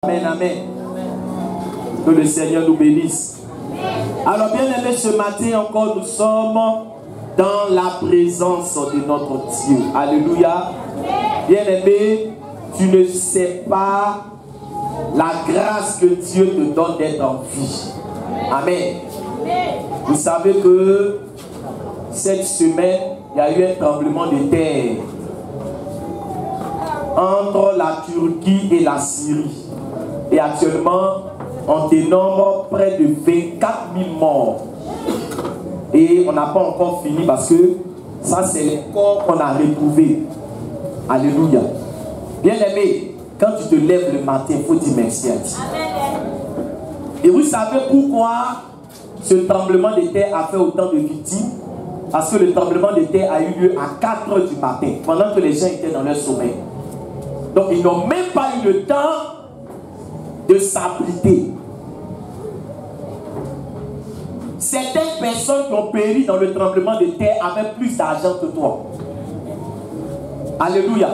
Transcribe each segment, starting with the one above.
Amen, amen. Que le Seigneur nous bénisse. Alors, bien aimé, ce matin encore, nous sommes dans la présence de notre Dieu. Alléluia. Bien aimé, tu ne sais pas la grâce que Dieu te donne d'être en vie. Amen. Vous savez que cette semaine, il y a eu un tremblement de terre entre la Turquie et la Syrie. Et actuellement, on dénombre près de 24 000 morts. Et on n'a pas encore fini parce que ça, c'est les corps qu'on a retrouvés. Alléluia. Bien aimé, quand tu te lèves le matin, il faut dire merci à Dieu. Et vous savez pourquoi ce tremblement de terre a fait autant de victimes? Parce que le tremblement de terre a eu lieu à 4 h du matin, pendant que les gens étaient dans leur sommeil. Donc ils n'ont même pas eu le temps de s'abriter. Certaines personnes qui ont péri dans le tremblement de terre avaient plus d'argent que toi. Alléluia.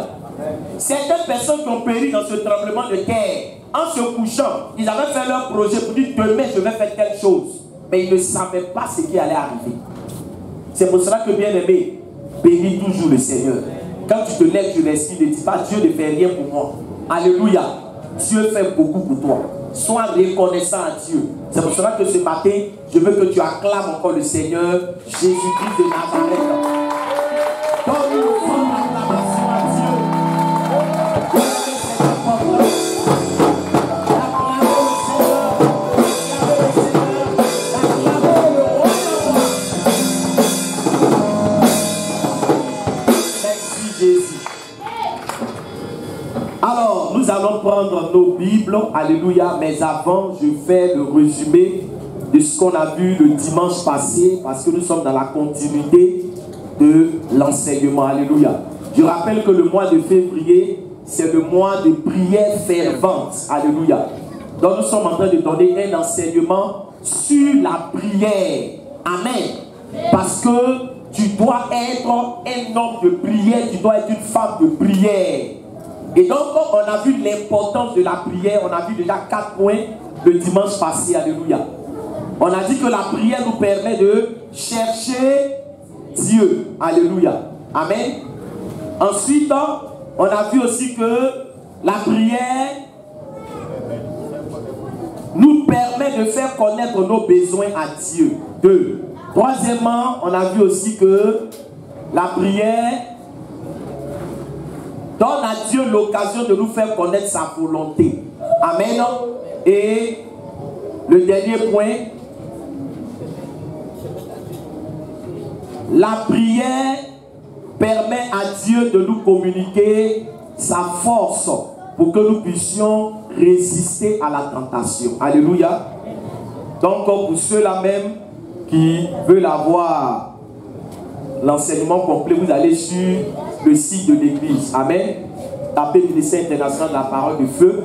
Certaines personnes qui ont péri dans ce tremblement de terre, en se couchant, ils avaient fait leur projet pour dire demain je vais faire telle chose. Mais ils ne savaient pas ce qui allait arriver. C'est pour cela que, bien aimé, bénis toujours le Seigneur. Quand tu te lèves, tu respires, ne dis pas Dieu ne fait rien pour moi. Alléluia. Dieu fait beaucoup pour toi. Sois reconnaissant à Dieu. C'est pour cela que ce matin, je veux que tu acclames encore le Seigneur, Jésus-Christ de Nazareth. Donne-nous une grande acclamation à Dieu. Alors, nous allons prendre nos Bibles, alléluia, mais avant, je fais le résumé de ce qu'on a vu le dimanche passé, parce que nous sommes dans la continuité de l'enseignement, alléluia. Je rappelle que le mois de février, c'est le mois de prière fervente, alléluia. Donc, nous sommes en train de donner un enseignement sur la prière, amen, parce que tu dois être un homme de prière, tu dois être une femme de prière. Et donc, on a vu l'importance de la prière. On a vu déjà 4 points le dimanche passé. Alléluia. On a dit que la prière nous permet de chercher Dieu. Alléluia. Amen. Ensuite, on a vu aussi que la prière nous permet de faire connaître nos besoins à Dieu. 2. Troisièmement, on a vu aussi que la prière donne à Dieu l'occasion de nous faire connaître sa volonté. Amen. Et le dernier point, la prière permet à Dieu de nous communiquer sa force pour que nous puissions résister à la tentation. Alléluia. Donc pour ceux-là même qui veulent avoir l'enseignement complet, vous allez sur le site de l'église. Amen. Tapez ministère international de la parole de feu.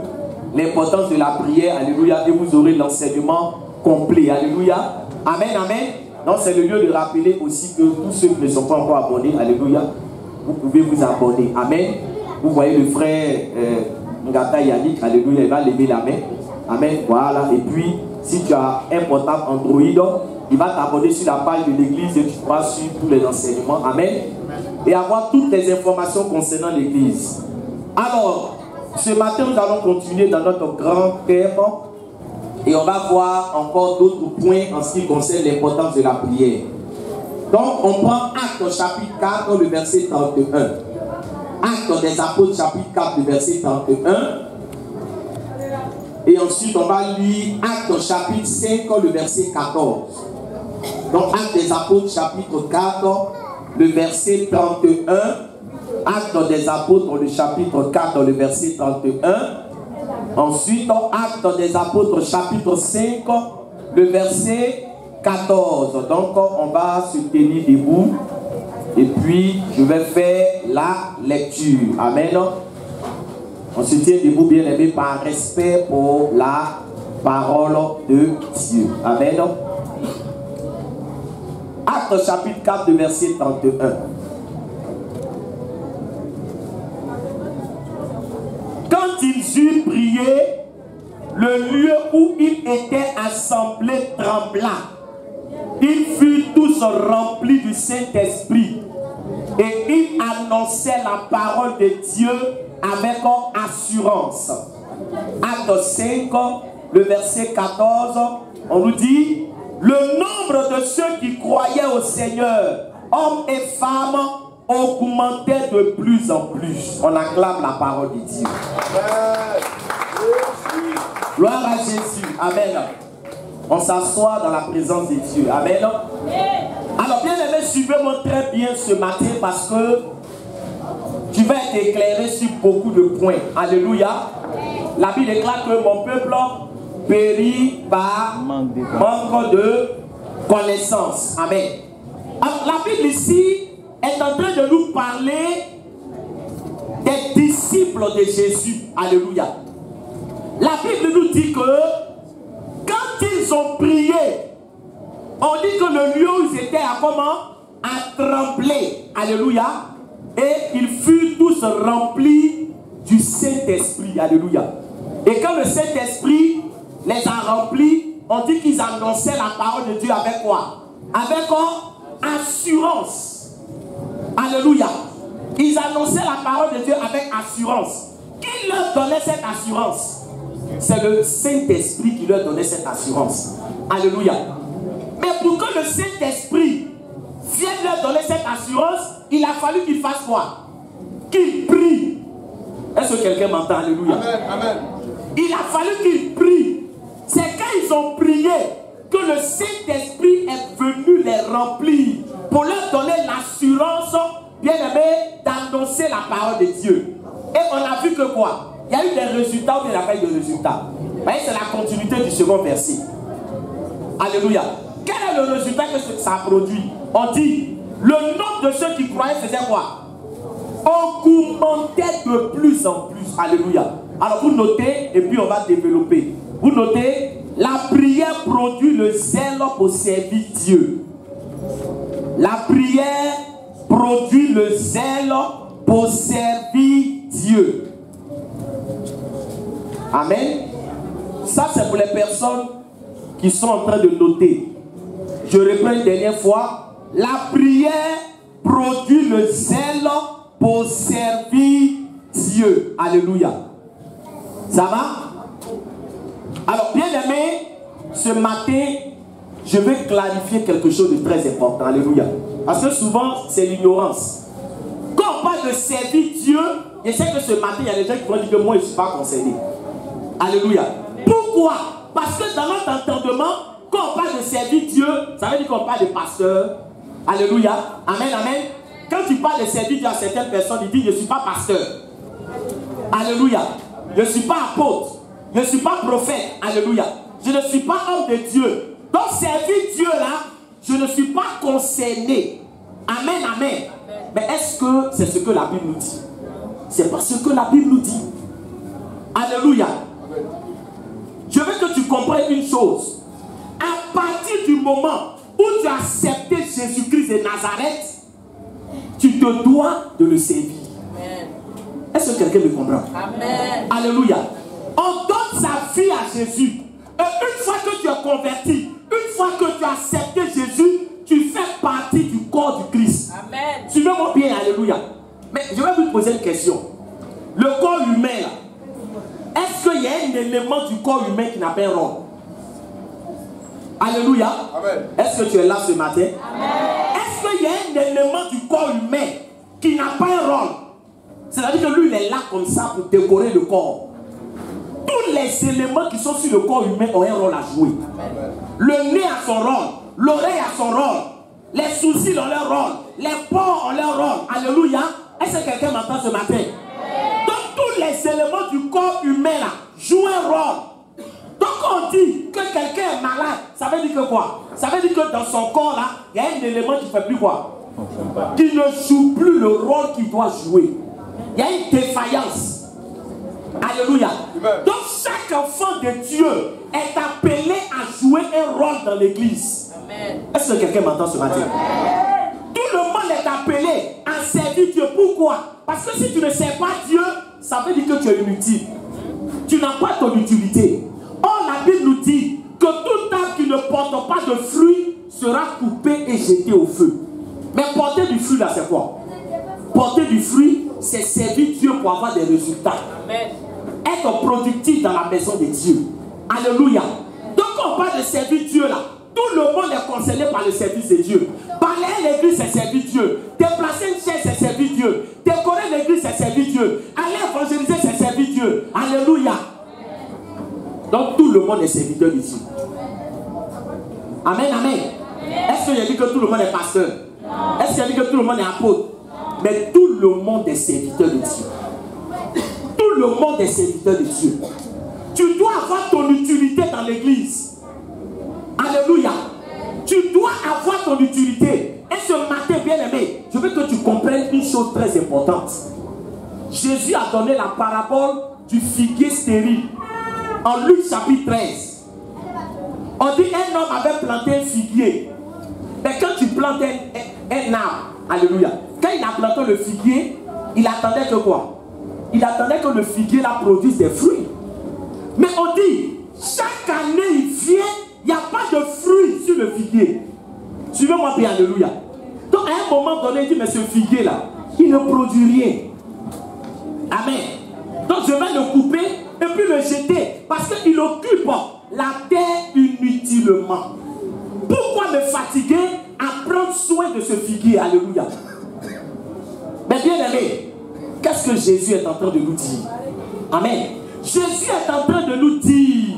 L'importance de la prière. Alléluia. Et vous aurez l'enseignement complet. Alléluia. Amen. Amen. Donc c'est le lieu de rappeler aussi que tous ceux qui ne sont pas encore abonnés, alléluia, vous pouvez vous abonner. Amen. Vous voyez le frère Ngata Yannick. Alléluia. Il va lever la main. Amen. Voilà. Et puis, si tu as un portable Android, il va t'abonner sur la page de l'église et tu pourras suivre tous les enseignements. Amen. Et avoir toutes les informations concernant l'église. Alors, ce matin, nous allons continuer dans notre grand thème. Et on va voir encore d'autres points en ce qui concerne l'importance de la prière. Donc, on prend Actes chapitre 4, le verset 31. Actes des apôtres chapitre 4, le verset 31. Et ensuite, on va lire Actes chapitre 5, le verset 14. Donc, Actes des apôtres, chapitre 4, le verset 31. Actes des apôtres, le chapitre 4, le verset 31. Ensuite, Actes des apôtres, chapitre 5, le verset 14. Donc, on va se tenir debout. Et puis, je vais faire la lecture. Amen. On se tient debout, bien aimé, par respect pour la parole de Dieu. Amen. Actes chapitre 4, le verset 31. Quand ils eurent prié, le lieu où ils étaient assemblés trembla. Ils furent tous remplis du Saint-Esprit et ils annonçaient la parole de Dieu avec assurance. Acte 5, le verset 14, on nous dit: le nombre de ceux qui croyaient au Seigneur, hommes et femmes, augmentait de plus en plus. On acclame la parole de Dieu. Gloire à Jésus. Amen. On s'assoit dans la présence de Dieu. Amen. Alors, bien aimé, suivez-moi très bien ce matin parce que tu vas être éclairé sur beaucoup de points. Alléluia. La Bible déclare que mon peuple périt par manque de connaissance. Amen. Alors, la Bible ici est en train de nous parler des disciples de Jésus. Alléluia. La Bible nous dit que quand ils ont prié, on dit que le lieu où ils étaient à comment? À trembler. Alléluia. Et ils furent tous remplis du Saint-Esprit. Alléluia. Et quand le Saint-Esprit les a remplis, on dit qu'ils annonçaient la parole de Dieu avec quoi? Avec quoi? Assurance. Alléluia. Ils annonçaient la parole de Dieu avec assurance. Qui leur donnait cette assurance? C'est le Saint-Esprit qui leur donnait cette assurance. Alléluia. Mais pour que le Saint-Esprit vienne leur donner cette assurance, il a fallu qu'il fasse quoi? Qu'il prie. Est-ce que quelqu'un m'entend? Alléluia. Amen, amen. Il a fallu qu'ils prient. C'est quand ils ont prié que le Saint-Esprit est venu les remplir pour leur donner l'assurance, bien aimé, d'annoncer la parole de Dieu. Et on a vu que quoi? Il y a eu des résultats ou il n'y a pas eu de résultats. Vous voyez, c'est la continuité du second verset. Alléluia. Quel est le résultat que ça a produit? On dit, le nombre de ceux qui croyaient faisait quoi? Augmentait de plus en plus. Alléluia. Alors vous notez, et puis on va développer. Vous notez, la prière produit le zèle pour servir Dieu. La prière produit le zèle pour servir Dieu. Amen. Ça c'est pour les personnes qui sont en train de noter. Je reprends une dernière fois. La prière produit le zèle pour servir Dieu. Alléluia. Ça va? Alors, bien aimé, ce matin, je vais clarifier quelque chose de très important. Alléluia. Parce que souvent, c'est l'ignorance. Quand on parle de servir Dieu, je sais que ce matin, il y a des gens qui vont dire que moi, je ne suis pas concerné. Alléluia. Pourquoi? Parce que dans notre entendement, quand on parle de servir Dieu, ça veut dire qu'on parle de pasteur. Alléluia. Amen, amen. Quand tu parles de servir Dieu à certaines personnes, ils disent, je ne suis pas pasteur. Alléluia. Je ne suis pas apôtre. Je ne suis pas prophète. Alléluia. Je ne suis pas homme de Dieu. Donc, servir Dieu là, je ne suis pas concerné. Amen, amen. Mais est-ce que c'est ce que la Bible nous dit? C'est pas ce que la Bible nous dit. Alléluia. Je veux que tu comprennes une chose. À partir du moment où tu as accepté Jésus-Christ de Nazareth, tu te dois de le servir. Amen. Est-ce que quelqu'un me comprend? Amen. Alléluia. On donne sa vie à Jésus. Et une fois que tu es converti, une fois que tu as accepté Jésus, tu fais partie du corps du Christ. Amen. Suivez-moi bien, alléluia. Mais je vais vous poser une question. Le corps humain, là, est-ce qu'il y a un élément du corps humain qui n'a pas un rôle? Alléluia. Est-ce que tu es là ce matin? Amen. Est-ce qu'il y a un élément du corps humain qui n'a pas un rôle? C'est-à-dire que lui, il est là comme ça pour décorer le corps. Tous les éléments qui sont sur le corps humain ont un rôle à jouer. Amen. Le nez a son rôle, l'oreille a son rôle, les sourcils ont leur rôle, les pores ont leur rôle. Alléluia. Est-ce que quelqu'un m'entend ce matin? Amen. Donc tous les éléments du corps humain là jouent un rôle. Donc on dit que quelqu'un est malade, ça veut dire que quoi? Ça veut dire que dans son corps là, il y a un élément qui ne fait plus quoi? Qui ne joue plus le rôle qu'il doit jouer. Il y a une défaillance. Alléluia. Donc chaque enfant de Dieu est appelé à jouer un rôle dans l'église. Est-ce que quelqu'un m'entend ce matin? Amen. Tout le monde est appelé à servir Dieu. Pourquoi? Parce que si tu ne sers pas Dieu, ça veut dire que tu es inutile. Tu n'as pas ton utilité. jeté au feu. Mais porter du fruit là, c'est quoi? Porter du fruit, c'est servir Dieu pour avoir des résultats. Amen. Être productif dans la maison de Dieu. Alléluia. Donc on parle de servir Dieu là. Tout le monde est concerné par le service de Dieu. Parler à l'église, c'est servir Dieu. Déplacer une chaise, c'est servir Dieu. Décorer l'église, c'est servir Dieu. Aller évangéliser, c'est servir Dieu. Alléluia. Donc tout le monde est serviteur de Dieu. Amen, amen. Est-ce que j'ai dit que tout le monde est pasteur? Est-ce que j'ai dit que tout le monde est apôtre? Mais tout le monde est serviteur de Dieu. Tout le monde est serviteur de Dieu. Tu dois avoir ton utilité dans l'église. Alléluia. Tu dois avoir ton utilité. Et ce matin, bien aimé, je veux que tu comprennes une chose très importante. Jésus a donné la parabole du figuier stérile. En Luc chapitre 13. On dit un homme avait planté un figuier. Mais quand tu plantes un arbre, alléluia, quand il a planté le figuier, il attendait que quoi? Il attendait que le figuier là produise des fruits. Mais on dit, chaque année il vient, il n'y a pas de fruits sur le figuier. Suivez-moi bien, alléluia. Donc à un moment donné, il dit, mais ce figuier là, il ne produit rien. Amen. Donc je vais le couper et puis le jeter parce qu'il occupe la terre inutilement. Pourquoi me fatiguer à prendre soin de ce figuier? Alléluia. Mais bien aimé, qu'est-ce que Jésus est en train de nous dire? Amen. Jésus est en train de nous dire,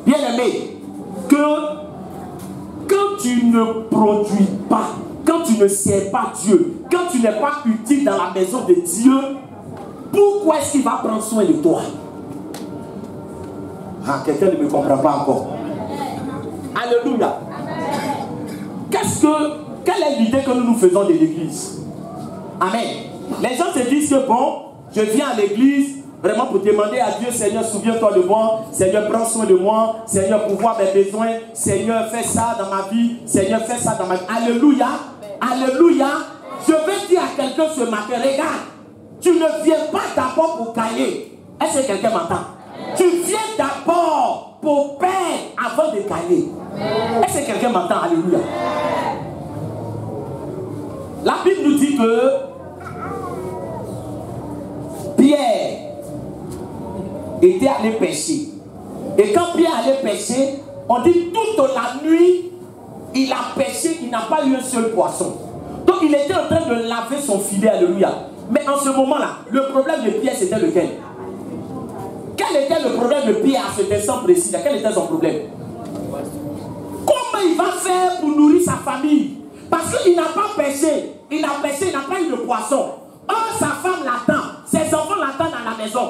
bien aimé, que quand tu ne produis pas, quand tu ne sers pas Dieu, quand tu n'es pas utile dans la maison de Dieu, pourquoi est-ce qu'il va prendre soin de toi? Ah, quelqu'un ne me comprend pas encore. Alléluia. Quelle est l'idée que nous faisons de l'église? Amen. Les gens se disent que bon, je viens à l'église vraiment pour demander à Dieu, Seigneur, souviens-toi de moi, Seigneur, prends soin de moi, Seigneur, pour voir mes besoins, Seigneur, fais ça dans ma vie, Seigneur, fais ça dans ma vie. Alléluia. Alléluia. Je veux dire à quelqu'un ce matin, regarde, tu ne viens pas d'abord pour gagner. Est-ce que quelqu'un m'entend? Tu viens d'abord pour perdre avant de gagner. Est-ce que quelqu'un m'entend? Alléluia. La Bible nous dit que Pierre était allé pêcher. Et quand Pierre allait pêcher, on dit toute la nuit, il a pêché, il n'a pas eu un seul poisson. Donc il était en train de laver son filet, alléluia. Mais en ce moment-là, le problème de Pierre, c'était lequel? Quel était le problème de Pierre à cet instant précis? Quel était son problème? Comment il va faire pour nourrir sa famille? Parce qu'il n'a pas pêché. Il a pêché, il n'a pas eu de poisson. Or, sa femme l'attend. Ses enfants l'attendent à la maison.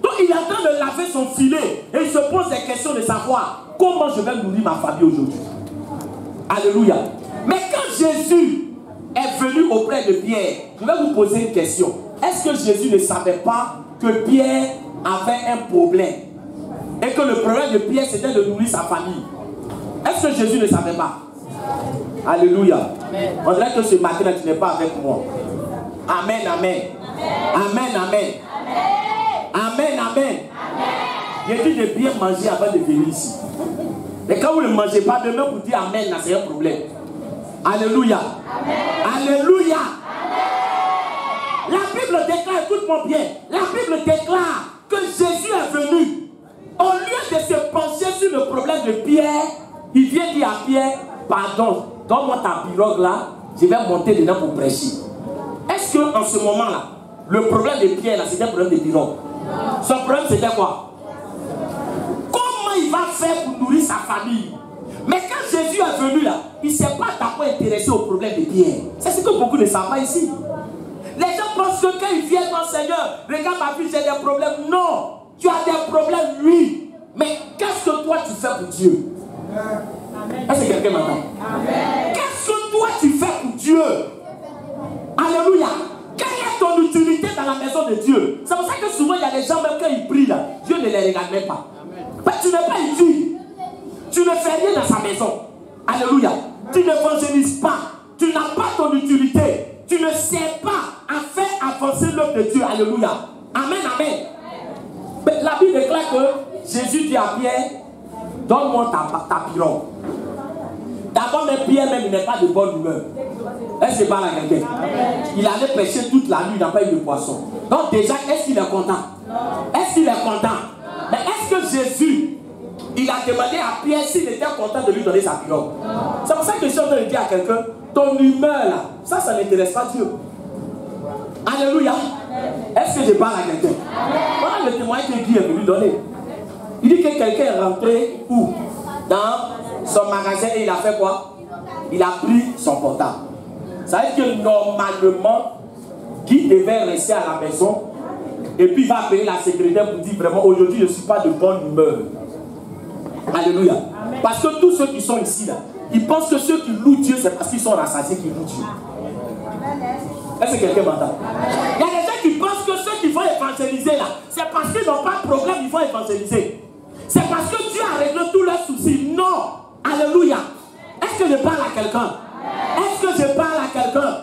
Donc, il est en train de laver son filet. Et il se pose des questions de savoir comment je vais nourrir ma famille aujourd'hui. Alléluia. Mais quand Jésus est venu auprès de Pierre, je vais vous poser une question. Est-ce que Jésus ne savait pas que Pierre avait un problème? Et que le problème de Pierre, c'était de nourrir sa famille? Est-ce que Jésus ne savait pas? Alléluia. Amen. On dirait que ce matin, tu n'es pas avec moi. Amen, amen. Amen, amen. Amen, amen. J'ai dit de bien manger avant de venir ici. Et quand vous ne mangez pas, demain vous dites amen, là c'est un problème. Alléluia. Amen. Alléluia. Amen. La Bible déclare, écoute-moi bien, la Bible déclare que Jésus est venu. Au lieu de se pencher sur le problème de Pierre, il vient dire à Pierre, pardon, donne-moi ta pirogue là, je vais monter dedans pour prêcher. Est-ce qu'en ce moment-là, le problème de Pierre là, c'était un problème de pirogue? Son problème c'était quoi? Comment il va faire pour nourrir sa famille? Mais quand Jésus est venu là, il ne s'est pas d'abord intéressé au problème de Pierre. C'est ce que beaucoup ne savent pas ici. Les gens pensent que quand ils viennent dans le Seigneur, regarde ma vie, j'ai des problèmes. Non, tu as des problèmes, oui. Mais qu'est-ce que toi tu fais pour Dieu? Est-ce que quelqu'un m'entend? Qu'est-ce que toi tu fais pour Dieu? Alléluia. Quelle est ton utilité dans la maison de Dieu? C'est pour ça que souvent il y a des gens, même quand ils prient là, Dieu ne les regarde même pas. Mais tu n'es pas utile. Tu ne fais rien dans sa maison. Alléluia. Tu n'évangélises pas. Tu n'as pas ton utilité. Tu ne sais pas à faire avancer l'œuvre de Dieu. Alléluia. Amen, amen. Mais la Bible déclare que Jésus dit à Pierre, donne-moi ta pirogue. D'abord, même Pierre, même, il n'est pas de bonne humeur. Est-ce qu'il parle à quelqu'un? Il allait pêcher toute la nuit, il n'a pas eu de poisson. Donc déjà, est-ce qu'il est content? Est-ce qu'il est content? Mais est-ce que Jésus, il a demandé à Pierre s'il était content de lui donner sa pirogue? C'est pour ça que je suis en train de dire à quelqu'un, ton humeur là, ça n'intéresse pas Dieu. Alléluia. Est-ce que je parle à quelqu'un? Voilà le témoignage que Guy est venu donner. Il dit que quelqu'un est rentré où? Dans son magasin et il a fait quoi? Il a pris son portable. Ça veut dire que normalement, Guy devait rester à la maison et puis il va appeler la secrétaire pour dire vraiment aujourd'hui je ne suis pas de bonne humeur. Alléluia. Parce que tous ceux qui sont ici là, ils pensent que ceux qui louent Dieu c'est parce qu'ils sont rassasiés qu'ils louent Dieu. Est-ce que quelqu'un m'entend? Il y a des gens qui pensent que ceux qui vont évangéliser là, c'est parce qu'ils n'ont pas de problème, ils vont évangéliser. C'est parce que Dieu a réglé tous leurs soucis. Non. Alléluia. Est-ce que je parle à quelqu'un? Est-ce que je parle à quelqu'un?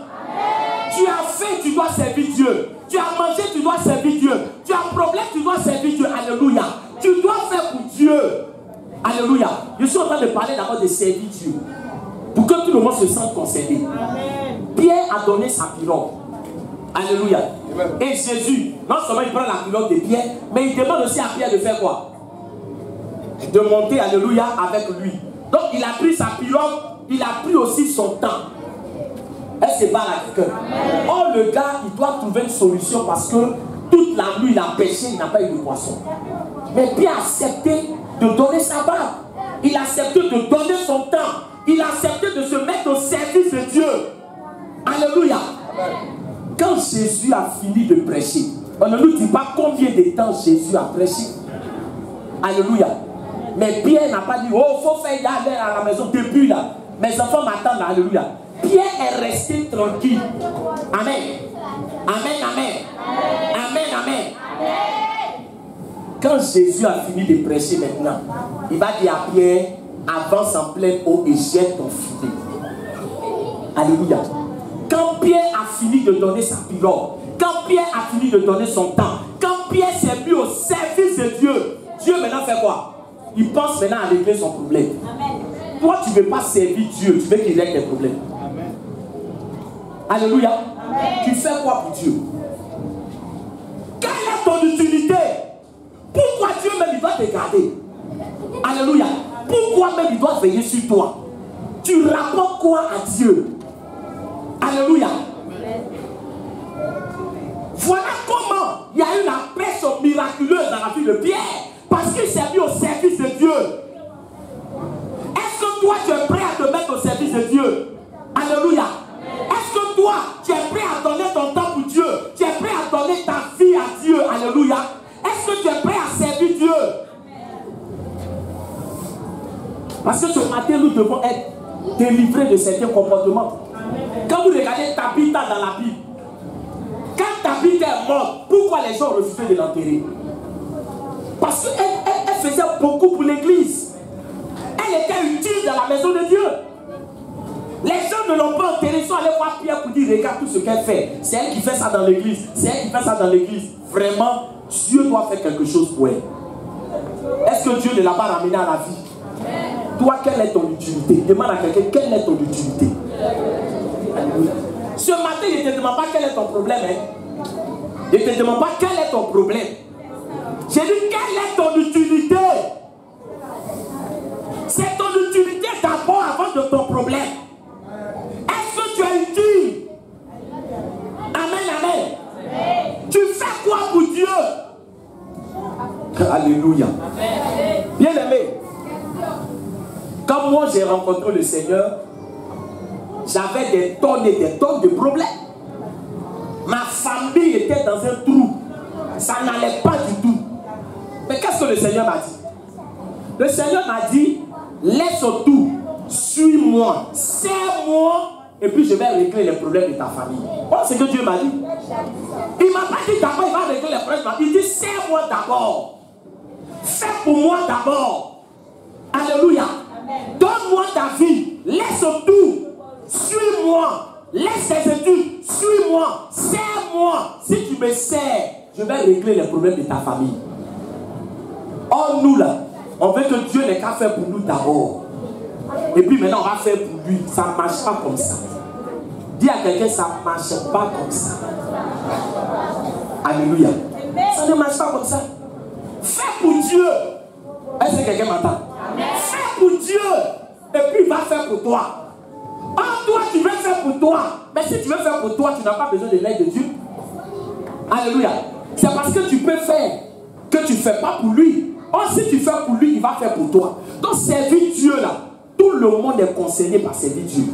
Tu as faim, tu dois servir Dieu. Tu as mangé, tu dois servir Dieu. Tu as un problème, tu dois servir Dieu. Alléluia. Tu dois faire pour Dieu. Alléluia. Je suis en train de parler d'abord de servir Dieu. Pour que tout le monde se sente concerné. Pierre a donné sa pirogue. Alléluia. Et Jésus, non seulement il prend la pirogue de Pierre, mais il demande aussi à Pierre de faire quoi? De monter, alléluia, avec lui. Donc il a pris sa pirogue, il a pris aussi son temps. Est-ce que parle à quelqu'un? Oh, le gars, il doit trouver une solution parce que toute la nuit il a pêché, il n'a pas eu de poisson. Mais Pierre a accepté de donner sa barbe. Il a accepté de donner son temps. Il a accepté de se mettre au service de Dieu. Alléluia. Quand Jésus a fini de prêcher, on ne nous dit pas combien de temps Jésus a prêché. Alléluia. Mais Pierre n'a pas dit, oh, il faut faire aller à la maison depuis là. Mes enfants m'attendent, alléluia. Pierre est resté tranquille. Amen. Amen, amen. Amen, amen. Quand Jésus a fini de prêcher maintenant, il va dire à Pierre, avance en pleine eau et jette ton filet. Alléluia. Quand Pierre a fini de donner sa pirogue, quand Pierre a fini de donner son temps, quand Pierre s'est mis au service de Dieu, Dieu maintenant fait quoi? Il pense maintenant à régler son problème. Amen. Toi, tu ne veux pas servir Dieu, tu veux qu'il règle tes problèmes. Amen. Alléluia. Amen. Tu fais quoi pour Dieu? Quelle est ton utilité? Pourquoi Dieu même il doit te garder? Alléluia. Pourquoi même il doit veiller sur toi? Tu rapportes quoi à Dieu? Alléluia. Amen. Voilà comment il y a eu la pêche miraculeuse dans la vie de Pierre. Parce qu'il s'est mis au service de Dieu. Est-ce que toi tu es prêt à te mettre au service de Dieu? Alléluia. Est-ce que toi tu es prêt à donner ton temps pour Dieu? Tu es prêt à donner ta vie à Dieu? Alléluia. Est-ce que tu es prêt à servir Dieu? Parce que ce matin nous devons être délivrés de certains comportements. Quand vous regardez Tabitha dans la Bible, quand Tabitha est morte, pourquoi les gens refusaient de l'enterrer? Parce qu'elle faisait beaucoup pour l'église. Elle était utile dans la maison de Dieu. Les gens ne l'ont pas enterrée, ils sont allés voir Pierre pour dire regarde tout ce qu'elle fait. C'est elle qui fait ça dans l'église. C'est elle qui fait ça dans l'église. Vraiment, Dieu doit faire quelque chose pour elle. Est-ce que Dieu ne l'a pas ramenée à la vie? Toi, quelle est ton utilité? Demande à quelqu'un, quelle est ton utilité? Ce matin, il ne te demande pas quel est ton problème. Hein? Il ne te demande pas quel est ton problème. J'ai dit, quelle est ton utilité? C'est ton utilité d'abord avant de ton problème. Est-ce que tu es utile? Amen, amen. Tu fais quoi pour Dieu? Alléluia. Bien aimé, quand moi j'ai rencontré le Seigneur, j'avais des tonnes et des tonnes de problèmes. Ma famille était dans un trou. Ça n'allait pas du tout. Mais qu'est-ce que le Seigneur m'a dit? Le Seigneur m'a dit, laisse tout, suis-moi, sers-moi, et puis je vais régler les problèmes de ta famille. Voilà ce que Dieu m'a dit. Il ne m'a pas dit d'abord, il va régler les problèmes. Il dit, sers-moi d'abord. Fais pour moi d'abord. Alléluia. Donne-moi ta vie. Laisse tout. Suis-moi. Laisse tes études. Suis-moi. Sers-moi. Si tu me sers, je vais régler les problèmes de ta famille. Or, nous là, on veut que Dieu n'ait qu'à faire pour nous d'abord. Et puis maintenant, on va faire pour lui. Ça ne marche pas comme ça. Dis à quelqu'un, ça ne marche pas comme ça. Alléluia. Ça ne marche pas comme ça. Fais pour Dieu. Est-ce que quelqu'un m'entend? Fais pour Dieu. Et puis il va faire pour toi. Ah, toi, tu veux faire pour toi. Mais si tu veux faire pour toi, tu n'as pas besoin de l'aide de Dieu. Alléluia. C'est parce que tu peux faire que tu ne fais pas pour lui. Or, si tu fais pour lui, il va faire pour toi. Donc, servir Dieu là, tout le monde est concerné par servir Dieu.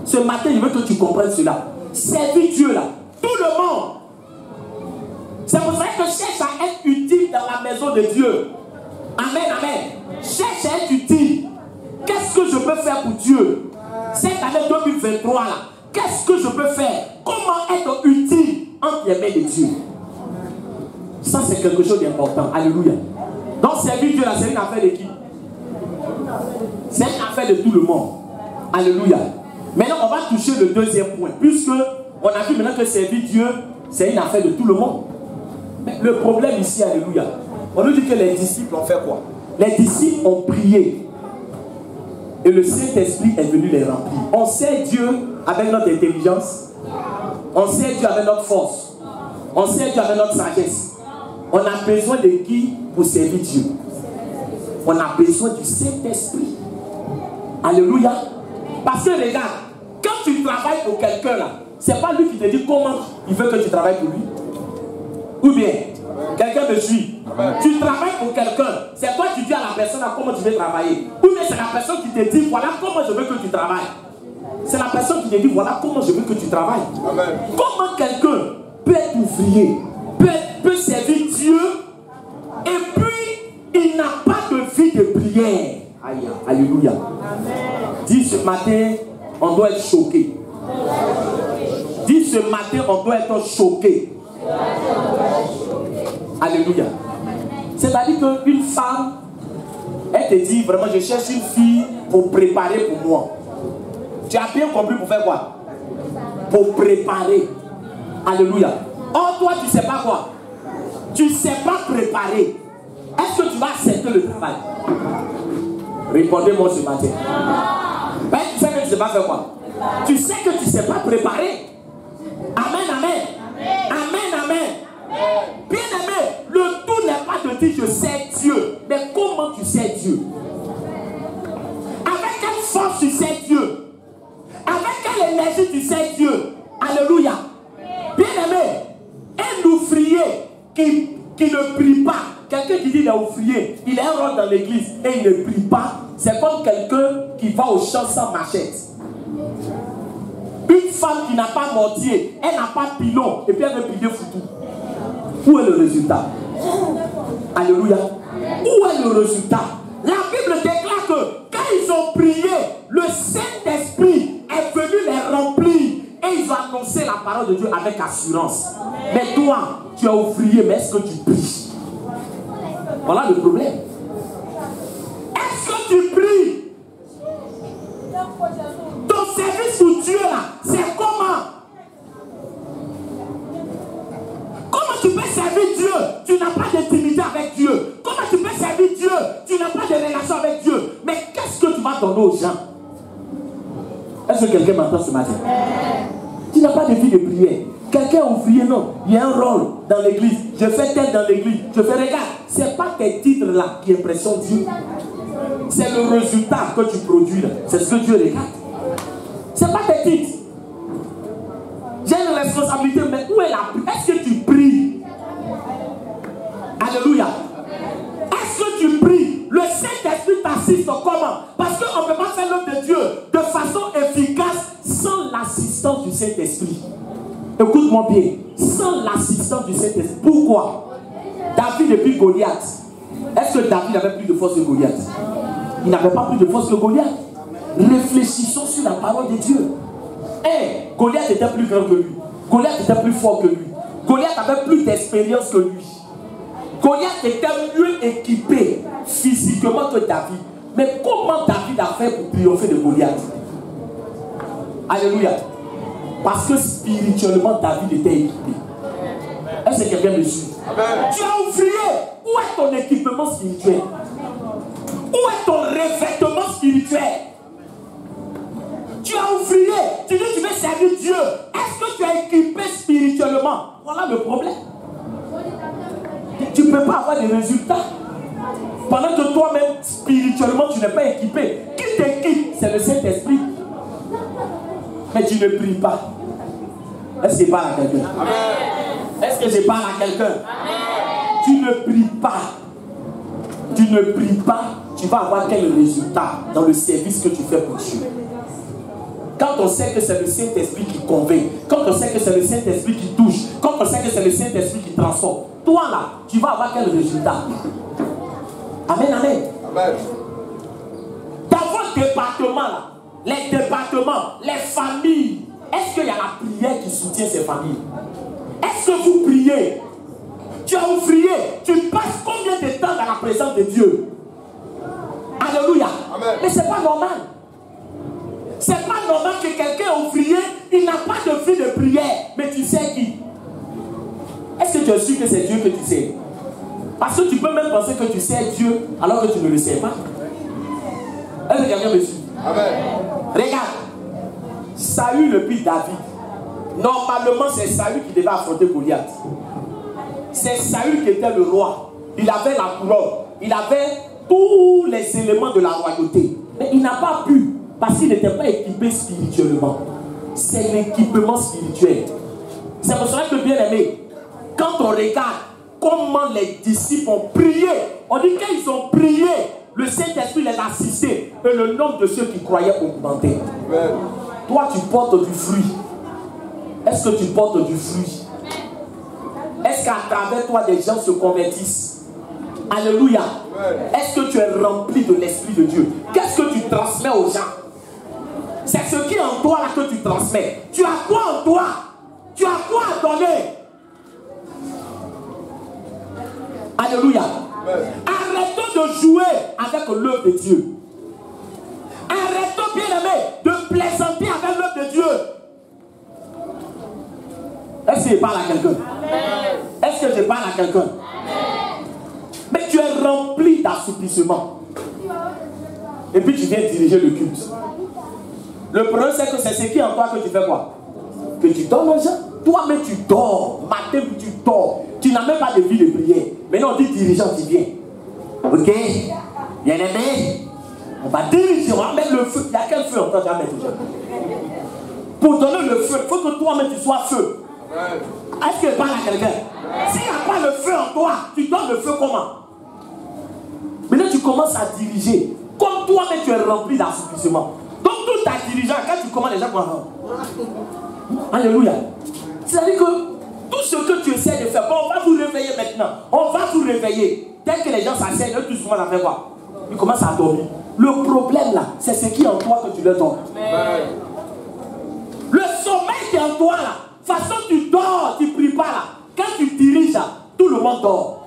Ce matin, je veux que tu comprennes cela. Servir Dieu là, tout le monde. C'est pour ça que cherche à être utile dans la maison de Dieu. Amen, amen. Cherche à être utile. Qu'est-ce que je peux faire pour Dieu? Cette année 2023 là, qu'est-ce que je peux faire? Comment être utile entre les mains de Dieu? Ça, c'est quelque chose d'important. Alléluia. Donc, servir Dieu là, c'est une affaire de qui? C'est une affaire de tout le monde. Alléluia. Maintenant, on va toucher le deuxième point. Puisque on a vu maintenant que servir Dieu, c'est une affaire de tout le monde. Mais le problème ici, alléluia, on nous dit que les disciples ont fait quoi? Les disciples ont prié. Et le Saint-Esprit est venu les remplir. On sait Dieu avec notre intelligence. On sait Dieu avec notre force. On sait Dieu avec notre sagesse. On a besoin de qui pour servir Dieu? On a besoin du Saint-Esprit. Alléluia. Parce que regarde, quand tu travailles pour quelqu'un là, c'est pas lui qui te dit comment il veut que tu travailles pour lui. Ou bien, quelqu'un me suit. Amen. Tu travailles pour quelqu'un, c'est toi qui dis à la personne là, comment tu veux travailler. Ou bien c'est la personne qui te dit voilà comment je veux que tu travailles. C'est la personne qui te dit voilà comment je veux que tu travailles. Amen. Comment quelqu'un peut être ouvrier, peut servir Dieu et puis il n'a pas de vie de prière. Aïe, alléluia. Amen. Dis ce matin, on doit être choqué. Dis ce matin, on doit être choqué. Alléluia. C'est-à-dire qu'une femme, elle te dit vraiment, je cherche une fille pour préparer pour moi. Tu as bien compris pour faire quoi? Pour préparer. Alléluia. Or, toi, tu ne sais pas quoi? Tu ne sais pas préparer. Est-ce que tu vas accepter le travail? Répondez-moi ce matin. Ben, tu sais que tu ne sais pas faire quoi? Tu sais que tu ne sais pas préparer. Amen, amen. Amen, amen. Bien aimé, le tout n'est pas de dire je sais Dieu. Mais comment tu sais Dieu? Avec quelle force tu sais Dieu? Avec quelle énergie tu sais Dieu? Alléluia. Bien aimé, un ouvrier qui ne prie pas. Quelqu'un qui dit qu'il est ouvrier, il est un rôle dans l'église et il ne prie pas. C'est comme quelqu'un qui va au champ sans machette. Une femme qui n'a pas mortier, elle n'a pas pilon et puis elle veut piler foutu. Où est le résultat? Alléluia. Où est le résultat? La Bible déclare que quand ils ont prié, le Saint-Esprit est venu les remplir et ils ont annoncé la parole de Dieu avec assurance. Mais toi, tu es ouvrier, mais est-ce que tu pries? Voilà le problème. Est-ce que tu pries? Ton service pour Dieu là, c'est comment? Comment tu peux servir Dieu? Tu n'as pas d'intimité avec Dieu. Comment tu peux servir Dieu? Tu n'as pas de relation avec Dieu. Mais qu'est-ce que tu vas donner aux gens? Est-ce que quelqu'un m'entend ce matin? Tu n'as pas de vie de prière. Quelqu'un a oublié, non. Il y a un rôle dans l'église. Je fais tel dans l'église. Je fais, regarde, ce n'est pas tes titres là qui impressionnent Dieu. C'est le résultat que tu produis là. C'est ce que Dieu regarde. Ce n'est pas tes titres. J'ai une responsabilité, mais où est la prière? Est-ce que tu pries? Alléluia. Est-ce que tu pries? Le Saint-Esprit t'assiste comment? Parce qu'on ne peut pas faire l'œuvre de Dieu de façon efficace sans l'assistance du Saint-Esprit. Écoute-moi bien. Sans l'assistance du Saint-Esprit. Pourquoi? David et puis Goliath. Est-ce que David avait plus de force que Goliath? Il n'avait pas plus de force que Goliath. Réfléchissons sur la parole de Dieu. Goliath était plus grand que lui. Goliath était plus fort que lui. Goliath avait plus d'expérience que lui. Goliath était mieux équipé physiquement que David. Mais comment David a fait pour triompher de Goliath? Alléluia. Parce que spirituellement, David était équipé. Est-ce que quelqu'un me suit? Tu as oublié. Où est ton équipement spirituel? Où est ton revêtement spirituel? Pendant que toi-même, spirituellement, tu n'es pas équipé. Qui t'équipe? C'est le Saint-Esprit. Mais tu ne pries pas. Est-ce que je parle à quelqu'un? Est-ce que je parle à quelqu'un? Tu ne pries pas. Tu ne pries pas. Tu vas avoir quel résultat dans le service que tu fais pour Dieu? Quand on sait que c'est le Saint-Esprit qui convainc, quand on sait que c'est le Saint-Esprit qui touche, quand on sait que c'est le Saint-Esprit qui transforme, toi là, tu vas avoir quel résultat? Amen, amen. Amen. Dans votre département là, les départements, les familles, est-ce qu'il y a la prière qui soutient ces familles? Est-ce que vous priez? Tu as prié, tu passes combien de temps dans la présence de Dieu? Alléluia. Amen. Mais c'est pas normal. C'est pas normal que quelqu'un a prié, il n'a pas de vie de prière, mais tu sais qui? Est-ce que tu es sûr que c'est Dieu que tu sais? Parce que tu peux même penser que tu sais Dieu alors que tu ne le sais pas. Est-ce que quelqu'un me suit? Amen. Regarde, Saül depuis David. Normalement, c'est Saül qui devait affronter Goliath. C'est Saül qui était le roi. Il avait la couronne. Il avait tous les éléments de la royauté. Mais il n'a pas pu. Parce qu'il n'était pas équipé spirituellement. C'est l'équipement spirituel. C'est pour cela que, bien aimé, quand on regarde comment les disciples ont prié, on dit qu'ils ont prié, le Saint-Esprit les a assistés et le nombre de ceux qui croyaient augmentait. Toi, tu portes du fruit. Est-ce que tu portes du fruit? Est-ce qu'à travers toi, des gens se convertissent? Alléluia. Est-ce que tu es rempli de l'Esprit de Dieu? Qu'est-ce que tu transmets aux gens? C'est ce qui est en toi là que tu transmets. Tu as quoi en toi? Tu as quoi à donner? Alléluia. Arrêtons de jouer avec l'œuvre de Dieu. Arrêtons, bien aimé, de plaisanter avec l'œuvre de Dieu. Est-ce que je parle à quelqu'un? Est-ce que je parle à quelqu'un? Mais tu es rempli d'assouplissement. Et puis tu viens diriger le culte. Le problème c'est que c'est ce qui est en toi que tu fais quoi? Que tu donnes aux gens. Toi-même tu dors. Matin tu dors. Tu n'as même pas de vie de prière. Maintenant on dit dirigeant, tu viens. Ok? Bien aimé. On va diriger, on va mettre le feu. Il y a quel feu en toi tu vas mettre? Pour donner le feu, il faut que toi-même tu sois feu. Est-ce que je parle à quelqu'un? S'il n'y a pas le feu en toi, tu donnes le feu comment? Maintenant tu commences à diriger. Comme toi-même tu es rempli d'assouplissement. Donc tout ta dirigeant, quand tu commences, les gens vont. Alléluia. C'est-à-dire que tout ce que tu essaies de faire, bon, on va vous réveiller maintenant. On va vous réveiller. Dès que les gens s'asseyent, tout souvent la fait quoi? Ils commencent à dormir. Le problème là, c'est ce qui est en toi que tu leur donnes. Le sommeil qui est en toi là, de toute façon tu dors, tu ne pries pas là. Quand tu diriges là, tout le monde dort.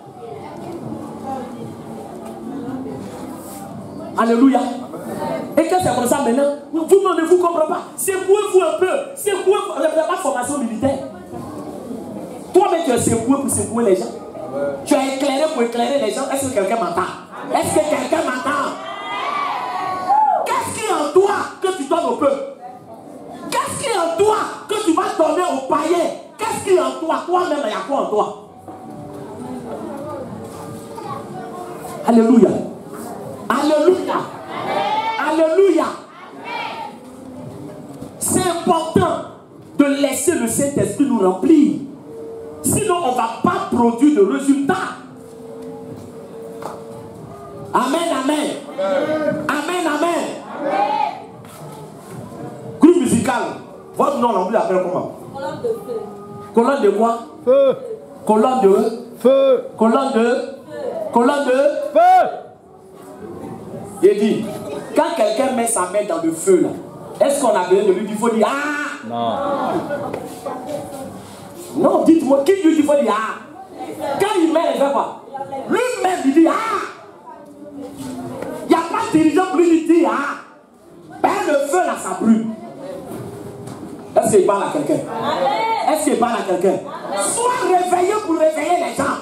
Alléluia. Et quand c'est comme ça maintenant, vous ne vous comprenez pas. Secouez-vous un peu. Secouez-vous. Vous n'avez pas de formation militaire. Toi-même tu es secoué pour secouer les gens. Tu as éclairé pour éclairer les gens. Est-ce que quelqu'un m'entend? Est-ce que quelqu'un m'entend? Qu'est-ce qui est en toi que tu donnes au peuple? Qu'est-ce qui est en toi que tu vas donner aux païens? Qu'est-ce qui est en toi? Toi-même, il y a quoi en toi? Alléluia. Alléluia. Alléluia. C'est important de laisser le Saint-Esprit nous remplir. Sinon, on ne va pas produire de résultats. Amen, amen. Amen, amen. Groupe musical. Votre nom, on l'appelle comment? Colonne de feu. Colonne de quoi? Feu. Colonne de feu. Colonne de feu. Colonne de feu. Il dit, quand quelqu'un met sa main dans le feu, là, est-ce qu'on a besoin de lui dire, il faut dire ah? Non. Non, dites-moi, qui lui dit, il faut dire ah? Quand il met, il fait quoi? Lui-même, il dit ah? Il n'y a pas de dirigeant pour lui dire ah? Ben, le feu, là, ça brûle. Est-ce qu'il parle à quelqu'un? Est-ce qu'il parle à quelqu'un? Sois réveillé pour réveiller les gens.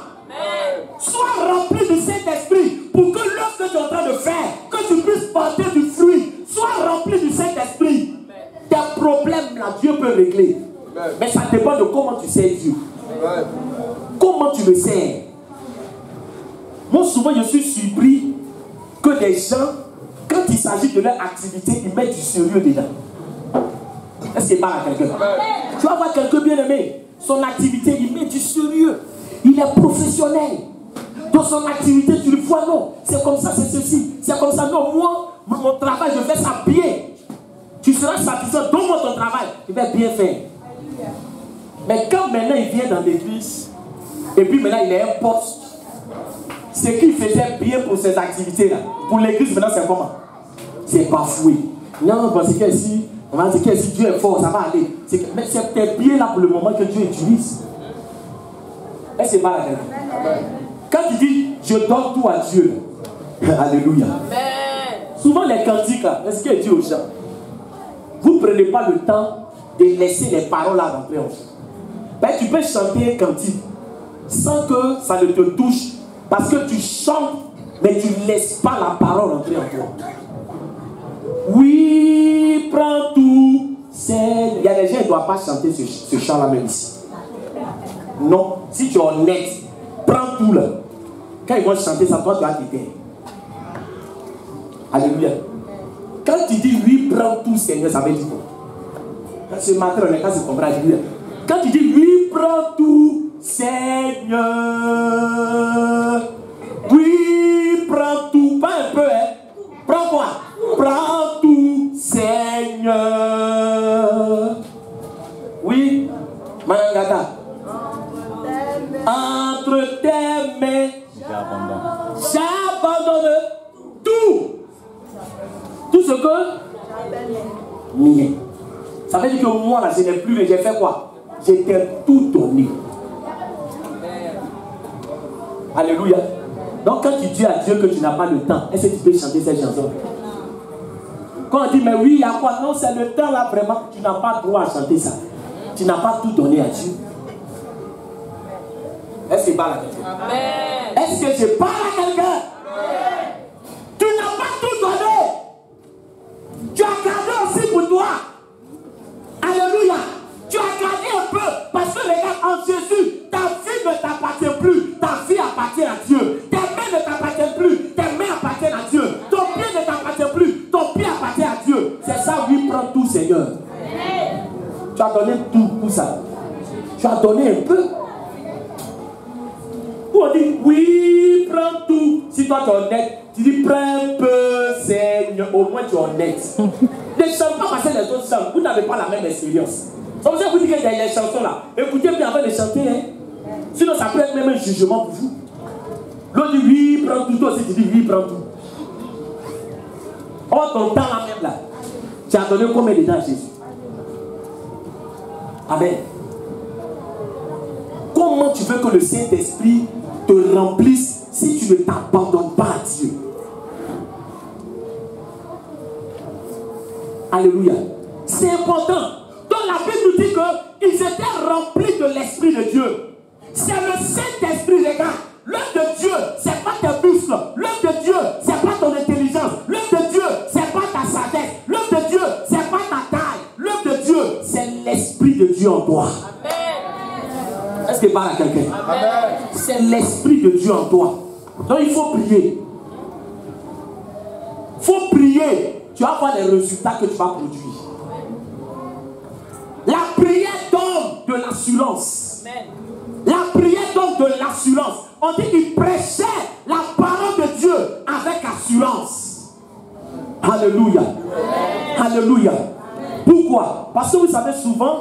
Sois rempli du Saint-Esprit pour que l'œuvre que tu es en train de faire, que tu puisses porter du fruit. Sois rempli du Saint-Esprit. Tes problèmes là, Dieu peut régler. Mais ça dépend de comment tu sais Dieu. Comment tu le sais. Moi, souvent, je suis surpris que des gens, quand il s'agit de leur activité, ils mettent du sérieux dedans. Est-ce qu'il parle à quelqu'un? Tu vas voir quelqu'un bien aimé. Son activité, il met du sérieux. Il est professionnel. Dans son activité, tu le vois, non. C'est comme ça, c'est ceci. C'est comme ça, non. Moi, mon travail, je fais ça bien. Tu seras satisfait. Donne-moi ton travail. Il va bien faire. Mais quand maintenant il vient dans l'église, et puis maintenant il a un poste, ce qu'il faisait bien pour ses activités-là, pour l'église, maintenant c'est comment? C'est bafoué. Non, parce que ici, on va dire que si Dieu est fort, ça va aller. Mais c'est peut-être bien là pour le moment que Dieu utilise. Est-ce que c'est pas la même? Quand il dit, je donne tout à Dieu, alléluia. Amen. Souvent les cantiques là, est-ce qu'il dit aux gens, vous ne prenez pas le temps de laisser les paroles là rentrer en vous. Ben, tu peux chanter un cantique sans que ça ne te touche, parce que tu chantes, mais tu ne laisses pas la parole rentrer en toi. Oui, prends tout. Il y a des gens qui ne doivent pas chanter ce chant-là même ici. Non, si tu es honnête, prends tout là. Quand ils vont chanter ça, toi tu vas t'aider. Alléluia. Quand tu dis oui, prends tout, Seigneur, ça veut dire quoi? Ce matin, on est quand c'est compris. Alléluia. Quand tu dis oui, prends tout, Seigneur. Oui, prends tout. Pas un peu, hein. Prends quoi? Prends tout, Seigneur. Oui, Manangata. Entre tes mains, j'abandonne tout. Tout ce que mien. Ça veut dire que moi, là, je n'ai plus, mais j'ai fait quoi? J'ai tout donné. Alléluia. Donc, quand tu dis à Dieu que tu n'as pas le temps, est-ce que tu peux chanter cette chanson? Quand on dit, mais oui, il y a quoi? Non, c'est le temps là, vraiment. Tu n'as pas droit à chanter ça. Tu n'as pas tout donné à Dieu. Est-ce que je parle à quelqu'un? Est-ce que je parle à quelqu'un? Tu n'as pas tout donné. Tu as gardé aussi pour toi. Alléluia. Tu as gardé un peu. Parce que les gars, en Jésus, ta vie ne t'appartient plus. Ta vie appartient à Dieu. Tes mains ne t'appartiennent plus. Tes mains appartiennent à Dieu. Ton pied ne t'appartient plus. Ton pied appartient à Dieu. C'est ça, oui, prends tout, Seigneur. Tu as donné tout pour ça. Tu as donné un peu. Ou on dit, oui, prends tout. Si toi tu es honnête, tu dis, prends un peu, Seigneur. Au moins tu es honnête. Ne chante pas parce que les autres chantent. Vous n'avez pas la même expérience. C'est pour ça que vous dites que les chansons là, écoutez bien avant de chanter. Hein. Sinon ça peut être même un jugement pour vous. L'autre dit, oui, prends tout. Toi aussi tu dis, oui, prends tout. Oh, ton temps là même là. Tu as donné combien de temps à Jésus? Amen. Comment tu veux que le Saint-Esprit te remplisse si tu ne t'abandonnes pas à Dieu? Alléluia. C'est important. Donc la Bible nous dit qu'ils étaient remplis de l'Esprit de Dieu. C'est le Saint-Esprit, les gars. L'œuvre de Dieu, c'est pas tes muscles. L'œuvre de Dieu, c'est pas ton intelligence. L'œuvre de Dieu, c'est pas ta sagesse. L'œuvre de Dieu, c'est pas ta taille. L'œuvre de Dieu, c'est l'Esprit de Dieu en toi. Est-ce que parle à quelqu'un? C'est l'Esprit de Dieu en toi. Donc il faut prier. Il faut prier. Tu vas voir les résultats que tu vas produire. La prière donne de l'assurance. La prière donne de l'assurance. On dit qu'il prêchait la parole de Dieu avec assurance. Alléluia. Alléluia. Pourquoi? Parce que vous savez souvent,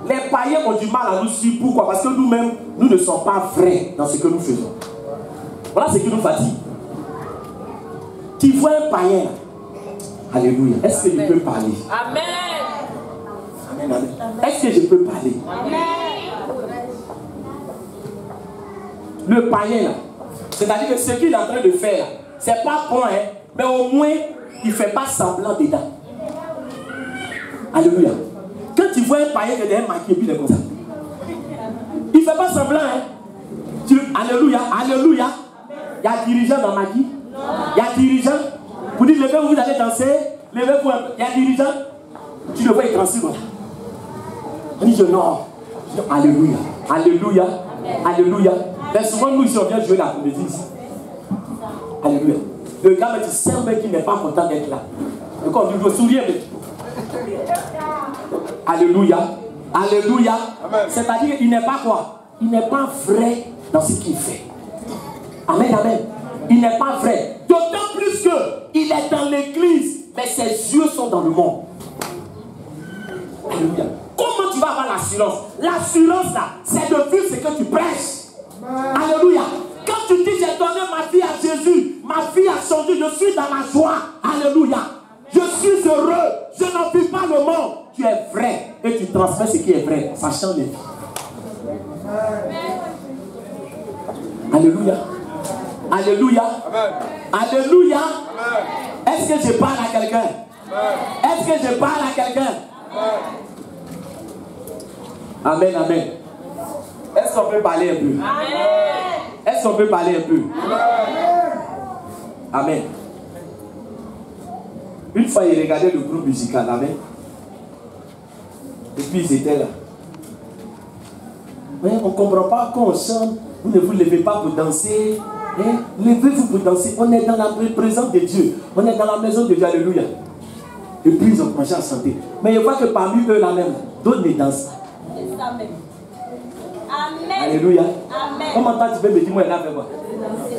les païens ont du mal à nous suivre. Pourquoi? Parce que nous-mêmes, nous ne sommes pas vrais dans ce que nous faisons. Voilà ce qui nous fatigue. Tu vois un païen. Alléluia. Est-ce que je peux parler? Amen. Amen, amen. Est-ce que je peux parler? Amen. Le païen là, c'est-à-dire que ce qu'il est en train de faire, c'est pas bon, hein, mais au moins, il ne fait pas semblant dedans. Alléluia. Quand tu vois un païen qui est maquillé, puis il est comme ça. Il ne fait pas semblant, hein. Alléluia, alléluia. Il y a un dirigeant dans Maquis. Il y a un dirigeant. Vous dites, levez-vous, vous allez danser. Levez-vous un peu. Il y a un dirigeant. Tu le vois, il transite. On dit, non. Alléluia. Alléluia. Alléluia. Mais souvent, nous, ici, on vient jouer la comédie ici. Alléluia. Le gars me dit, c'est un mec qui n'est pas content d'être là. Et quand on dit, je me souviens, mais... Alléluia. Alléluia. C'est-à-dire qu'il n'est pas quoi? Il n'est pas vrai dans ce qu'il fait. Amen, amen. Il n'est pas vrai. D'autant plus qu'il est dans l'église, mais ses yeux sont dans le monde. Alléluia. Comment tu vas avoir l'assurance? L'assurance là, c'est de vivre ce que tu prêches. Alléluia. Quand tu dis j'ai donné ma vie à Jésus, ma vie a changé, je suis dans la joie. Alléluia. Je suis heureux, je n'en vis pas le monde. Tu es vrai et tu transmets ce qui est vrai. Ça change les vies. Alléluia. Alléluia. Alléluia. Est-ce que je parle à quelqu'un? Est-ce que je parle à quelqu'un? Amen, amen. Est-ce qu'on peut parler un peu? Est-ce qu'on peut parler un peu? Amen. Une fois, il regardait le groupe musical. Amen. Et puis, ils étaient là. Mais on ne comprend pas quand on chante. Vous ne vous levez pas pour danser. Hein? Levez-vous pour danser. On est dans la présence de Dieu. On est dans la maison de Dieu. Alléluia. Et puis, ils ont commencé à chanter. Mais je vois que parmi eux, là même, d'autres ne dansent pas. Amen. Alléluia. Amen. Comment tu peux me dire, moi, elle a fait quoi?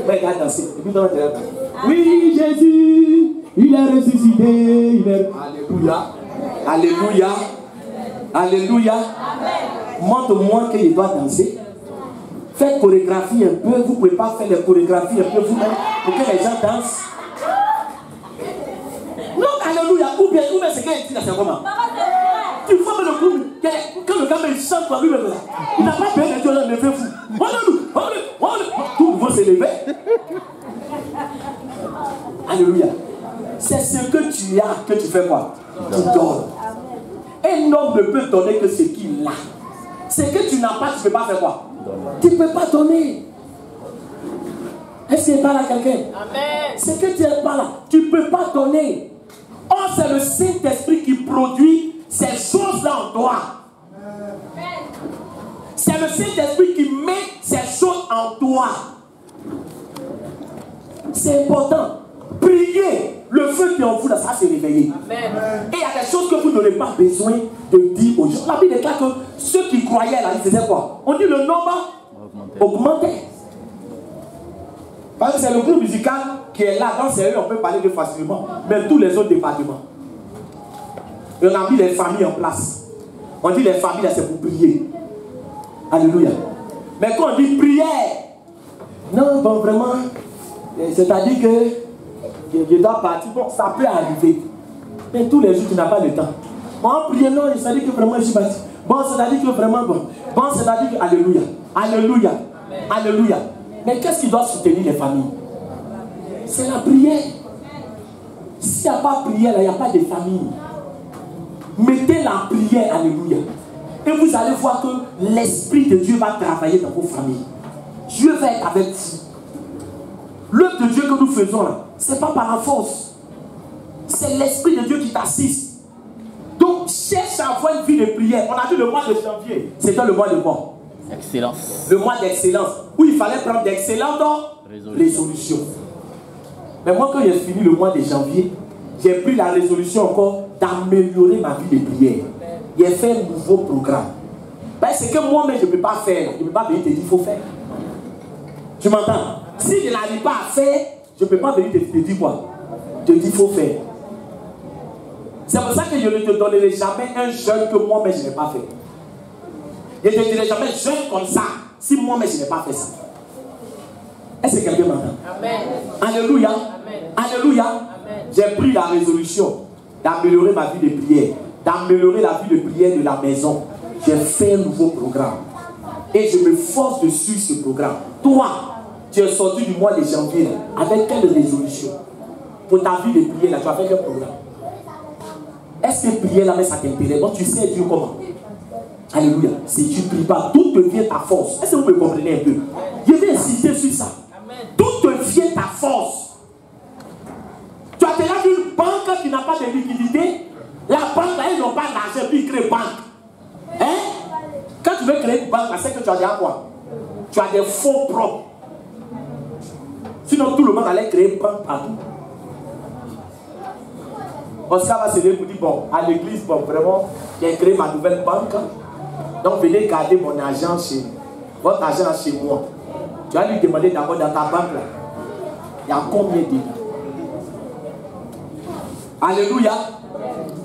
Moi, elle a dansé. Et puis, toi, tu es là. Oui, Jésus, il est ressuscité. Il est... Alléluia. Alléluia. Alléluia. Montre-moi qu'il doit danser. Faites chorégraphie un peu. Vous ne pouvez pas faire les chorégraphies un peu vous-même pour que les gens dansent. Non, alléluia. Ou bien c'est qu'il dit là, c'est comment? Tu vois le coup, quand le gars me chante par lui-même là, il n'a pas besoin de Dieu là, levez-vous. Tout le monde s'est levé. Alléluia. C'est ce que tu as que tu fais quoi? Tu donnes. Un homme ne peut donner que ce qu'il a. Ce que tu n'as pas, tu ne peux pas faire quoi? Tu ne peux pas donner. Est-ce qu'il parle à quelqu'un? Amen. Ce que tu n'as pas là, tu ne peux pas donner. Or, c'est le Saint-Esprit qui produit ces choses-là en toi. C'est le Saint-Esprit qui met ces choses en toi. C'est important. Priez. Le feu qui est en vous, là, ça s'est réveillé. Amen. Et il y a des choses que vous n'aurez pas besoin de dire aux gens. La Bible déclare que ceux qui croyaient là, ils faisaient quoi? On dit le nombre augmentait. Parce que c'est le groupe musical qui est là. Dans ces lieux, on peut parler de facilement. Mais tous les autres départements. Et on a mis les familles en place. On dit les familles, là, c'est pour prier. Alléluia. Mais quand on dit prière, non, bon, vraiment, c'est-à-dire que je dois partir. Bon, ça peut arriver. Mais tous les jours, tu n'as pas le temps. Bon, prier, non, c'est-à-dire que vraiment, je suis parti. Bon, c'est-à-dire que vraiment, bon. Bon, c'est-à-dire que, alléluia. Alléluia. Alléluia. Mais qu'est-ce qui doit soutenir les familles? C'est la prière. S'il n'y a pas de prière, il n'y a pas de famille. Mettez la prière, alléluia. Et vous allez voir que l'Esprit de Dieu va travailler dans vos familles. Dieu va être avec vous. L'œuvre de Dieu que nous faisons là, ce n'est pas par la force. C'est l'Esprit de Dieu qui t'assiste. Donc, cherche à avoir une vie de prière. On a dit le mois de janvier. C'était le mois de quoi? Excellence. Le mois d'excellence. Où il fallait prendre d'excellentes résolutions. Mais moi, quand j'ai fini le mois de janvier, j'ai pris la résolution encore d'améliorer ma vie de prière. J'ai fait un nouveau programme. Parce que moi-même, je ne peux pas faire. Je ne peux pas venir te dire qu'il faut faire. Tu m'entends? Si je n'arrive pas à faire, je ne peux pas venir te dire quoi? Te dire qu'il faut faire. C'est pour ça que je ne te donnerai jamais un jeûne que moi-même je n'ai pas fait. Je ne te dirai jamais jeûne comme ça si moi-même je n'ai pas fait ça. Est-ce que quelqu'un m'entend? Amen. Alléluia. Amen. Alléluia. J'ai pris la résolution d'améliorer ma vie de prière, d'améliorer la vie de prière de la maison. J'ai fait un nouveau programme. Et je me force de suivre ce programme. Toi, tu es sorti du mois de janvier là, avec quelle résolution? Pour ta vie de prière, là, tu as fait quel programme? Est-ce que prier là, mais ça t'intéresse? Donc tu sais Dieu comment? Alléluia. Si tu ne pries pas, tout devient ta force. Est-ce que vous me comprenez un peu? Je vais insister sur ça. Tout devient ta force. Tu as déjà vu une banque qui n'a pas de liquidité? La banque, là, ils n'ont pas d'argent, puis ils créent banque. Hein? Quand tu veux créer une banque, c'est que tu as déjà quoi? Tu as des fonds propres. Sinon, tout le monde allait créer banque partout. Oscar va se lever pour dire, bon, à l'église, bon, vraiment, j'ai créé ma nouvelle banque. Donc, venez garder mon argent chez votre argent chez moi. Tu vas lui demander d'abord dans ta banque là. Il y a combien dedans? Alléluia.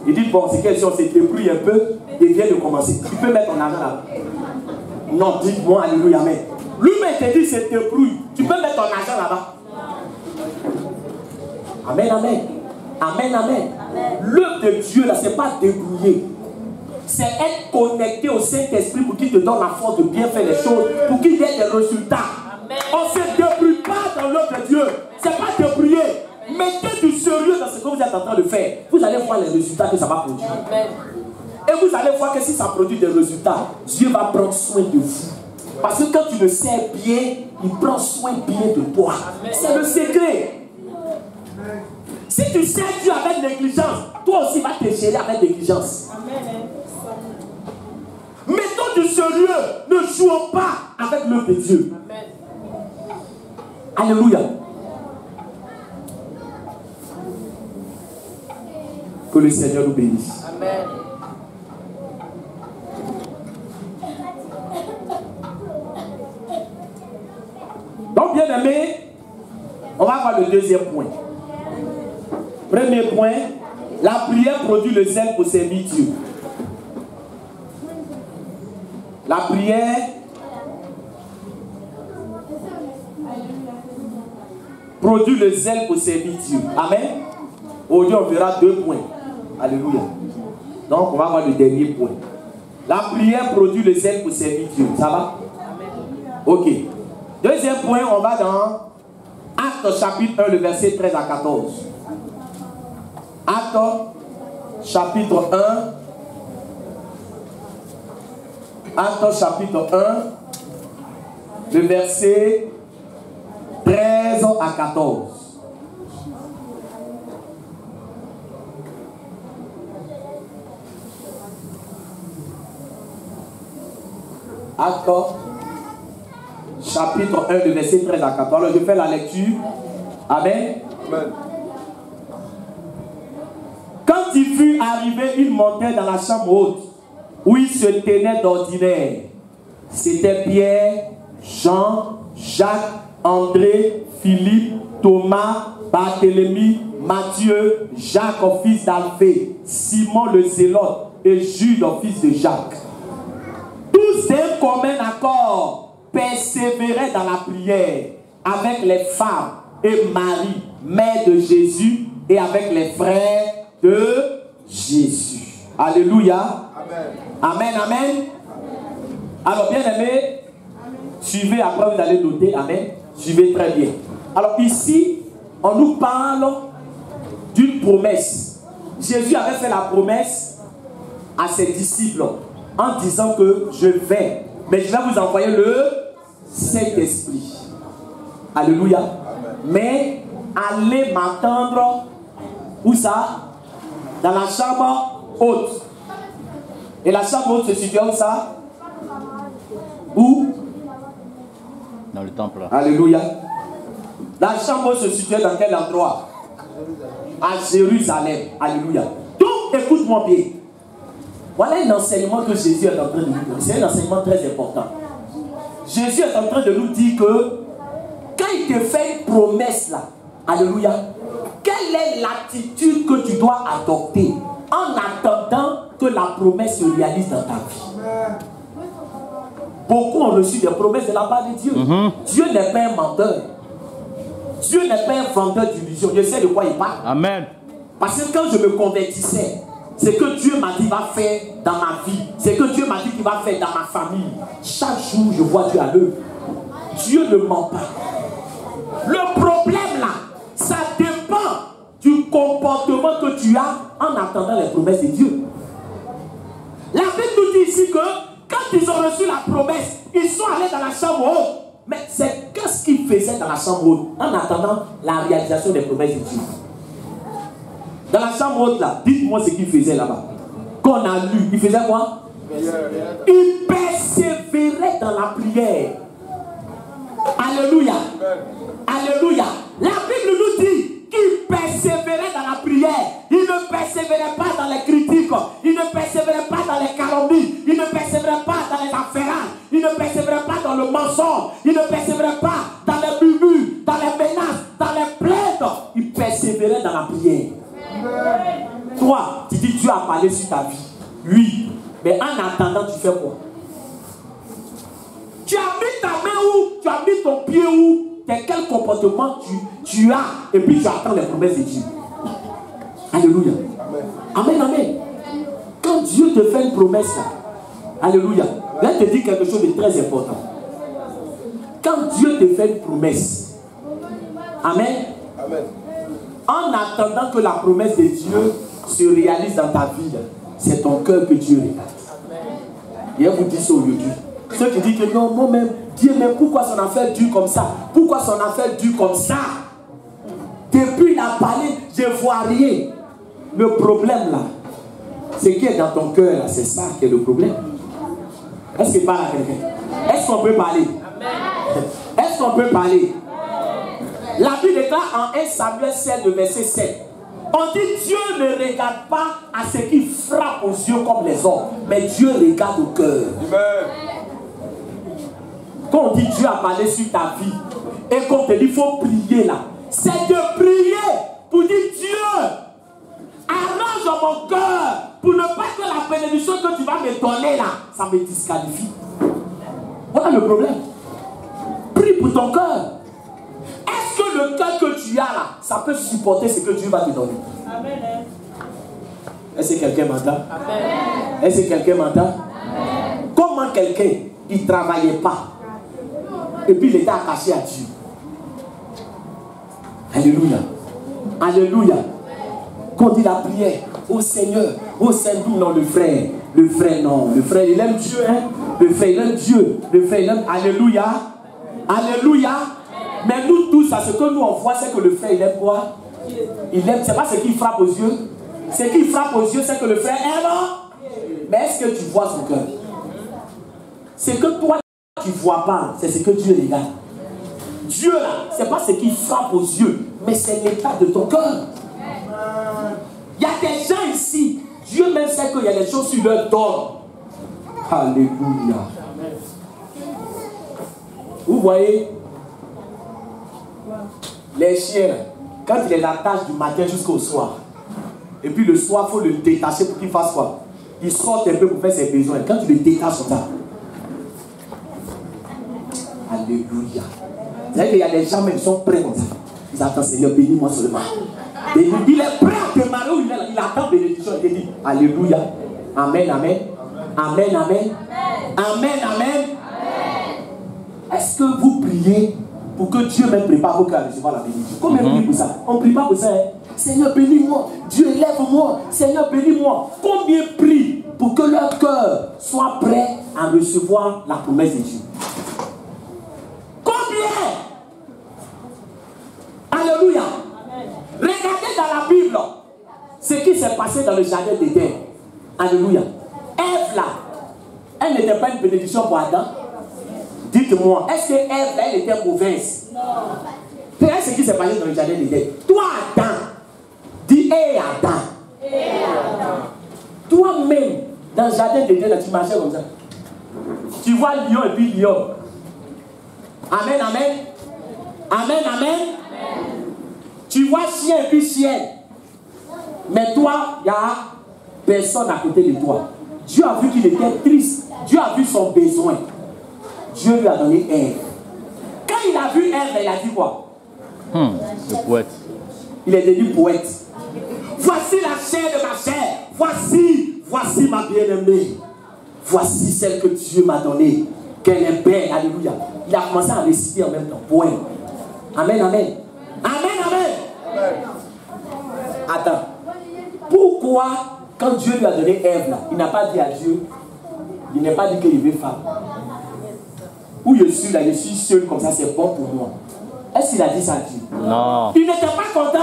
Il dit, bon, c'est question, c'est débrouille un peu et vient de commencer. Tu peux mettre ton argent là. Non, dites-moi, alléluia, amen. Lui-même te dit, c'est débrouille. Tu peux mettre ton argent là-bas. Amen, amen. Amen, amen. L'œuvre de Dieu là, c'est pas débrouiller. C'est être connecté au Saint-Esprit pour qu'il te donne la force de bien faire les choses, pour qu'il y ait des résultats. Amen. On ne se débrouille pas dans l'œuvre de Dieu. C'est pas débrouiller. Mettez du sérieux dans ce que vous êtes en train de faire. Vous allez voir les résultats que ça va produire. Amen. Et vous allez voir que si ça produit des résultats, Dieu va prendre soin de vous. Parce que quand tu le sais bien, il prend soin bien de toi. C'est le secret. Si tu sais Dieu avec négligence, toi aussi vas te gérer avec négligence. Amen. Mettons du sérieux, ne jouons pas avec l'œuvre de Dieu. Amen. Alléluia. Que le Seigneur nous bénisse. Amen. Donc, bien aimé, on va voir le deuxième point. Premier point, la prière produit le zèle pour servir Dieu. La prière produit le zèle pour servir Dieu. Amen. Aujourd'hui, on verra 2 points. Alléluia. Donc, on va voir le dernier point. La prière produit le zèle pour servir Dieu. Ça va? Ok. Deuxième point, on va dans Actes chapitre 1, le verset 13 à 14. Actes chapitre 1. Actes chapitre 1, le verset 13 à 14. Actes chapitre 1, le verset 13 à 14. Alors je fais la lecture. Amen. Amen. Quand il fut arrivé, il montait dans la chambre haute où il se tenait d'ordinaire. C'était Pierre, Jean, Jacques, André, Philippe, Thomas, Barthélemy, Matthieu, Jacques, fils d'Alphée, Simon le Zélote et Jude, fils de Jacques. Tous d'un commun accord persévéraient dans la prière avec les femmes et Marie, mère de Jésus, et avec les frères de Jésus. Alléluia. Amen, amen. Alors, bien aimé, suivez, après vous allez noter, amen. Suivez très bien. Alors ici, on nous parle d'une promesse. Jésus avait fait la promesse à ses disciples en disant que je vais, mais je vais vous envoyer le Saint-Esprit. Alléluia. Mais allez m'attendre, où ça? Dans la chambre haute. Et la chambre haute se situe où ça? Où? Dans le temple. Alléluia. La chambre haute se situe dans quel endroit? À Jérusalem. Alléluia. Donc, écoute-moi bien. Voilà un enseignement que Jésus est en train de nous donner. C'est un enseignement très important. Jésus est en train de nous dire que quand il te fait une promesse là, alléluia, quelle est l'attitude que tu dois adopter en attendant que la promesse se réalise dans ta vie? Beaucoup ont reçu des promesses de la part de Dieu. Dieu n'est pas un menteur. Dieu n'est pas un vendeur d'illusions. Je sais de quoi il parle. Amen. Parce que quand je me convertissais, c'est que Dieu m'a dit va faire dans ma vie. C'est que Dieu m'a dit qu'il va faire dans ma famille. Chaque jour, je vois Dieu à l'œuvre. Dieu ne ment pas. Le problème là, ça dépend du comportement que tu as en attendant les promesses de Dieu. La Bible nous dit ici que quand ils ont reçu la promesse, ils sont allés dans la chambre haute. Mais c'est qu'est-ce qu'ils faisaient dans la chambre haute en attendant la réalisation des promesses de Dieu? Dans la chambre haute là, dites-moi ce qu'ils faisaient là-bas. Qu'on a lu, ils faisaient quoi? Ils persévéraient dans la prière. Alléluia. Alléluia. La Bible nous dit qu'il persévérait dans la prière. Il ne persévérait pas dans les critiques. Il ne persévérait pas dans les calomnies. Il ne persévérait pas dans les affaires. Il ne persévérait pas dans le mensonge. Il ne persévérait pas dans les murmures, dans les menaces, dans les plaintes. Il persévérait dans la prière. Toi, tu dis Dieu a parlé sur ta vie. Oui. Mais en attendant, tu fais quoi? Tu as mis ta main où? Tu as mis ton pied où? Quel comportement tu as? Et puis tu attends les promesses de Dieu. Alléluia. Amen, amen. Quand Dieu te fait une promesse, alléluia, là je te dis quelque chose de très important. Quand Dieu te fait une promesse, amen, amen. En attendant que la promesse de Dieu se réalise dans ta vie, c'est ton cœur que Dieu regarde. Et vous dit ça aujourd'hui. Ceux qui disent que non, moi-même, Dieu, mais pourquoi son affaire dure comme ça? Pourquoi son affaire dure comme ça? Depuis il a parlé, je ne vois rien. Le problème là, ce qui est dans ton cœur là, c'est ça qui est le problème. Est-ce qu'il parle à quelqu'un? Est-ce qu'on peut parler? Est-ce qu'on peut parler? La Bible déclare en 1 Samuel 7, le verset 7. On dit Dieu ne regarde pas à ce qui frappe aux yeux comme les hommes, mais Dieu regarde au cœur. Quand on dit Dieu a parlé sur ta vie et qu'on te dit il faut prier là, c'est de prier pour dire Dieu, arrange mon cœur pour ne pas que la bénédiction que tu vas me donner là, ça me disqualifie. Voilà le problème. Prie pour ton cœur. Est-ce que le cœur que tu as là, ça peut supporter ce que Dieu va te donner? Amen. Est-ce que quelqu'un m'entend? Est-ce que quelqu'un m'entend? Comment quelqu'un qui ne travaillait pas et puis il était attaché à Dieu? Alléluia. Alléluia. Quand on dit la prière, au Seigneur, au Seigneur, non, le frère non, le frère il aime Dieu, hein? Le frère il aime Dieu, le frère il aime, alléluia, alléluia. Mais nous tous, à ce que nous on voit, c'est que le frère il aime quoi? Il aime, c'est pas ce qui frappe aux yeux. Ce qui frappe aux yeux, c'est que le frère aime. Mais est-ce que tu vois son cœur? Ce que toi tu ne vois pas, c'est ce que Dieu regarde. Dieu là, c'est pas ce qui frappe aux yeux, mais c'est l'état de ton cœur. Il y a des gens ici, Dieu même sait qu'il y a des choses sur leur dos. Alléluia. Vous voyez, les chiens, quand il les attache du matin jusqu'au soir, et puis le soir, il faut le détacher pour qu'il fasse quoi? Il sort un peu pour faire ses besoins. Quand tu le détaches comme ça, alléluia. C'est-à-dire qu'il y a des gens même qui sont prêts comme ça. Ils attendent, Seigneur, bénis-moi seulement. Et il est prêt à démarrer où il attend bénédiction. Il dit, alléluia. Amen, amen. Amen, amen. Amen, amen. Est-ce que vous priez pour que Dieu même prépare vos cœurs à recevoir la bénédiction? Combien on prie pour ça? On ne prie pas pour ça. Hein? Seigneur, bénis-moi. Dieu, élève-moi. Seigneur, bénis-moi. Combien prient pour que leur cœur soit prêt à recevoir la promesse de Dieu? Combien? Alléluia. Amen. Regardez dans la Bible ce qui s'est passé dans le jardin d'Éden. Alléluia. Ève là, elle n'était pas une bénédiction pour Adam. Dites-moi, est-ce que Ève elle était mauvaise? Non. Regardez ce qui s'est passé dans le jardin d'Éden. Toi Adam, dis hé Adam. Toi-même, dans le jardin d'Éden, tu marchais comme ça. Tu vois lion et puis lion. Amen, amen. Amen, amen. Tu vois chien et puis chien. Mais toi, il n'y a personne à côté de toi. Dieu a vu qu'il était triste. Dieu a vu son besoin. Dieu lui a donné Ève. Quand il a vu Ève, il a dit quoi? Le poète. Il est devenu poète. Voici la chair de ma chair. Voici ma bien-aimée. Voici celle que Dieu m'a donnée. Qu'elle est belle. Alléluia. Il a commencé à réciter en même temps. Poème. Amen, amen. Amen, amen. Attends. Pourquoi, quand Dieu lui a donné Ève, là, il n'a pas dit à Dieu, il n'a pas dit qu'il veut femme? Où je suis là, je suis seul comme ça, c'est bon pour moi. Est-ce qu'il a dit ça à Dieu? Non. Il n'était pas content.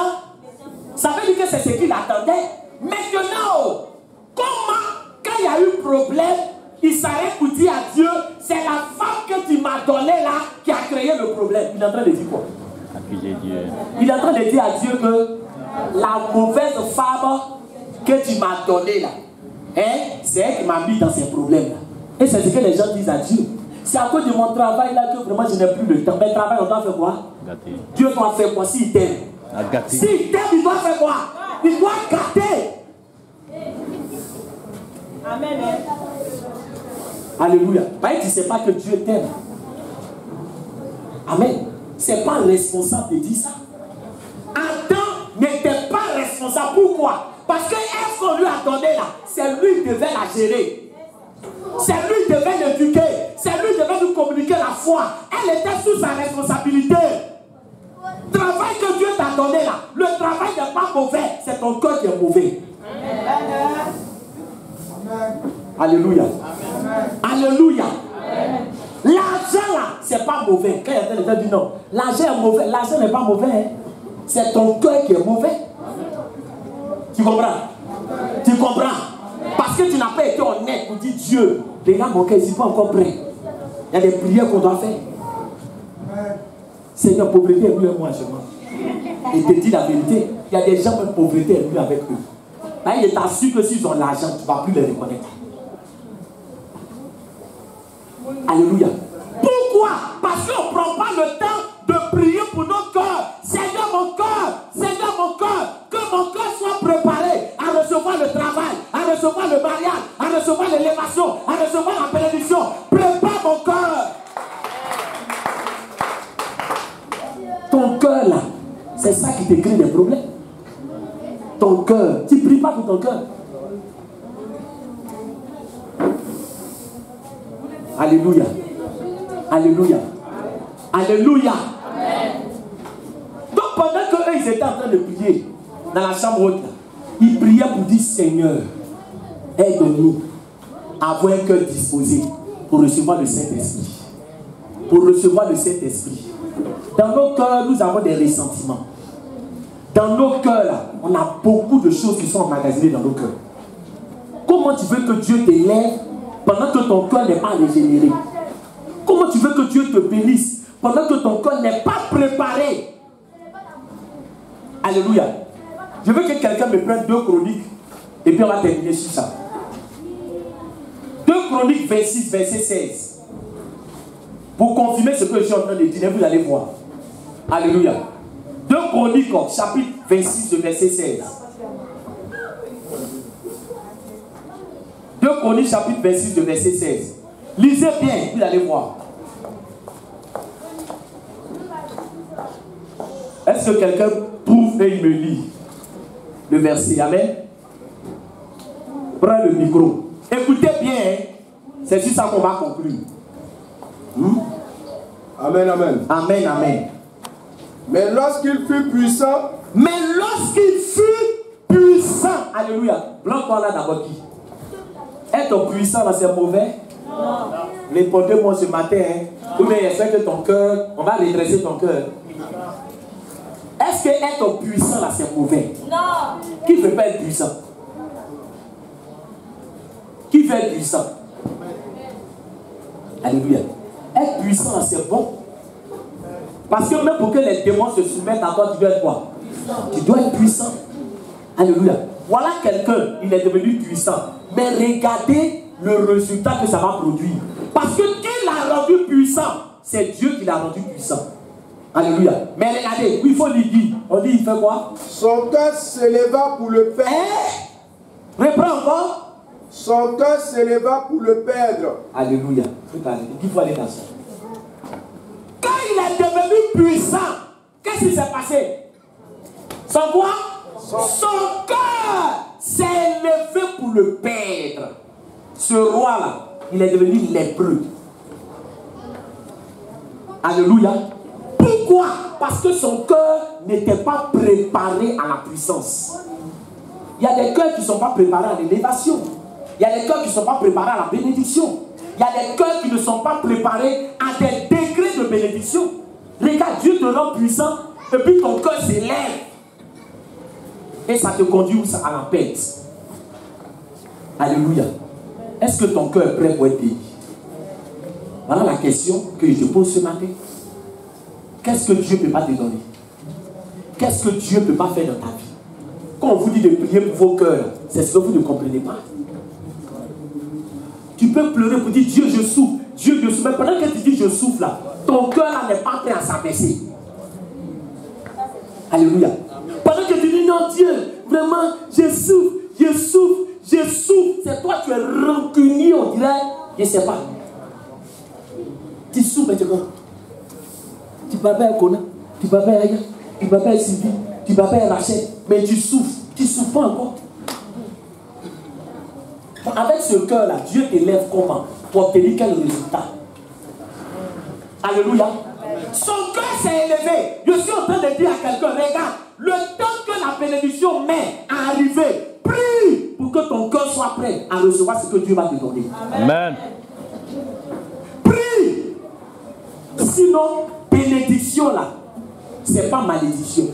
Ça veut dire que c'est ce qu'il attendait. Maintenant, comment, quand il y a eu problème, il s'arrête pour dire à Dieu, c'est la femme que tu m'as donnée là qui a créé le problème. Il est en train de dire quoi? Accuser Dieu. Il est en train de dire à Dieu que la mauvaise femme que tu m'as donnée là, hein, c'est elle qui m'a mis dans ces problèmes là. Et c'est ce que les gens disent à Dieu. C'est à cause de mon travail là que vraiment je n'ai plus le temps. Mais le travail, on doit faire quoi? Gâter. Dieu doit faire quoi s'il t'aime? À gâter. S'il t'aime, il doit faire quoi? Il doit gâter. Amen. Alléluia. Mais tu ne sais pas que Dieu t'aime. Amen. Ce n'est pas responsable de dire ça. Adam n'était pas responsable. Pourquoi? Parce que ce qu'on lui a donné là, c'est lui qui devait la gérer. C'est lui qui devait l'éduquer. C'est lui qui devait nous communiquer la foi. Elle était sous sa responsabilité. Le travail que Dieu t'a donné là, le travail n'est pas mauvais, c'est ton cœur qui est mauvais. Amen. Alléluia. Amen. Alléluia. L'argent là, c'est pas mauvais. Quand il y a quelqu'un qui dit non, l'argent est mauvais. L'argent n'est pas mauvais. Hein. C'est ton cœur qui est mauvais. Tu comprends? Tu comprends? Parce que tu n'as pas été honnête pour dire Dieu, regarde mon cœur, je ne suis pas encore prêt. Il y a des prières qu'on doit faire. Seigneur, pauvreté est mieux avec moi, je m'en. Et te dis la vérité, il y a des gens qui pauvreté est mieux avec eux. Là, il t'assure que s'ils ont l'argent, tu ne vas plus les reconnaître. Alléluia. Pourquoi? Parce qu'on ne prend pas le temps de prier pour nos cœurs. Seigneur, mon cœur, que mon cœur soit préparé à recevoir le travail, à recevoir le mariage, à recevoir l'élévation, à recevoir la bénédiction. Prépare mon cœur. Ton cœur là, c'est ça qui te crée des problèmes. Ton cœur, tu ne pries pas pour ton cœur. Alléluia. Alléluia. Alléluia. Donc pendant qu'eux ils étaient en train de prier dans la chambre haute, ils priaient pour dire Seigneur, aide-nous à avoir un cœur disposé pour recevoir le Saint-Esprit. Pour recevoir le Saint-Esprit. Dans nos cœurs, nous avons des ressentiments. Dans nos cœurs, là, on a beaucoup de choses qui sont emmagasinées dans nos cœurs. Comment tu veux que Dieu t'élève pendant que ton cœur n'est pas régénéré? Comment tu veux que Dieu te bénisse pendant que ton cœur n'est pas préparé? Alléluia. Je veux que quelqu'un me prenne 2 Chroniques et puis on va terminer sur ça. 2 Chroniques 26, verset 16. Pour confirmer ce que je suis en train de dire, vous allez voir. Alléluia. 2 Chroniques, chapitre 26, verset 16. 2 Chroniques, chapitre 26, verset 16. Lisez bien, vous allez voir. Est-ce que quelqu'un trouve et il me lit le verset? Amen. Prends le micro. Écoutez bien, hein? C'est sur ça qu'on va conclure. Amen, amen. Amen, amen. Mais lorsqu'il fut puissant, alléluia. Blanc-toi là d'abord qui? Être puissant là, c'est mauvais? Non. Répondez-moi ce matin, hein? Ou bien est-ce que ton cœur, on va redresser ton cœur. Est-ce que être puissant là, c'est mauvais? Non. Qui ne veut pas être puissant? Qui veut être puissant? Alléluia. Être puissant là, c'est bon. Parce que même pour que les démons se soumettent à toi, tu dois être quoi? Tu dois être puissant. Alléluia. Voilà quelqu'un, il est devenu puissant. Mais regardez le résultat que ça va produire. Parce que qui l'a rendu puissant? C'est Dieu qui l'a rendu puissant. Alléluia. Mais regardez, il faut lui dire. On dit, il fait quoi? son cœur s'éleva pour le perdre. Reprends encore. Son cœur s'éleva pour le perdre. Alléluia. Il faut aller dans ça. Quand il est devenu puissant, qu'est-ce qui s'est passé? Son quoi? Son cœur s'est élevé pour le perdre. Ce roi-là, il est devenu lépreux. Alléluia. Pourquoi? Parce que son cœur n'était pas préparé à la puissance. Il y a des cœurs qui ne sont pas préparés à l'élévation. Il y a des cœurs qui ne sont pas préparés à la bénédiction. Il y a des cœurs qui ne sont pas préparés à des degrés de bénédiction. Regarde, Dieu te rend puissant et puis ton cœur s'élève. Et ça te conduit à la perte. Alléluia. Est-ce que ton cœur est prêt pour être béni? Voilà la question que je te pose ce matin. Qu'est-ce que Dieu ne peut pas te donner? Qu'est-ce que Dieu ne peut pas faire dans ta vie? Quand on vous dit de prier pour vos cœurs, c'est ce que vous ne comprenez pas. Tu peux pleurer pour dire Dieu, je souffre. Dieu, je souffre. Mais pendant que tu dis je souffre là, ton cœur là n'est pas prêt à s'abaisser. Alléluia. Pendant que tu dis non, Dieu, vraiment, je souffre, je souffre, je souffre. C'est toi, tu es rancunier, on dirait, je ne sais pas. Tu souffres, mais tu es comme. Tu m'appelles Kona, tu m'appelles Aya, tu m'appelles Sylvie, tu m'appelles Rachel, mais tu souffres pas encore. Avec ce cœur-là, Dieu t'élève comment? Pour obtenir quel résultat? Alléluia. Son cœur s'est élevé. Je suis en train de dire à quelqu'un, regarde, le temps que la bénédiction met à arriver, prie pour que ton cœur soit prêt à recevoir ce que Dieu va te donner. Amen. Prie. Sinon, bénédiction là, c'est pas malédiction.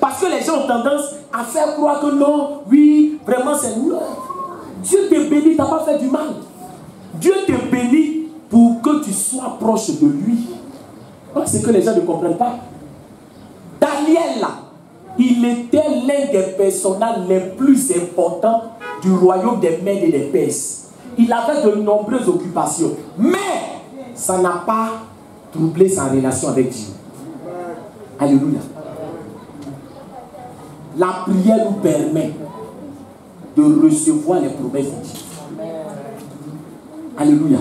Parce que les gens ont tendance à faire croire que non, oui, vraiment c'est non. Dieu te bénit, tu n'as pas fait du mal. Dieu te bénit pour que tu sois proche de lui. C'est que les gens ne comprennent pas. Daniel là, il était l'un des personnages les plus importants du royaume des Mèdes et des Perses. Il avait de nombreuses occupations. Mais ça n'a pas troublé sa relation avec Dieu. Alléluia. La prière nous permet de recevoir les promesses de Dieu. Alléluia.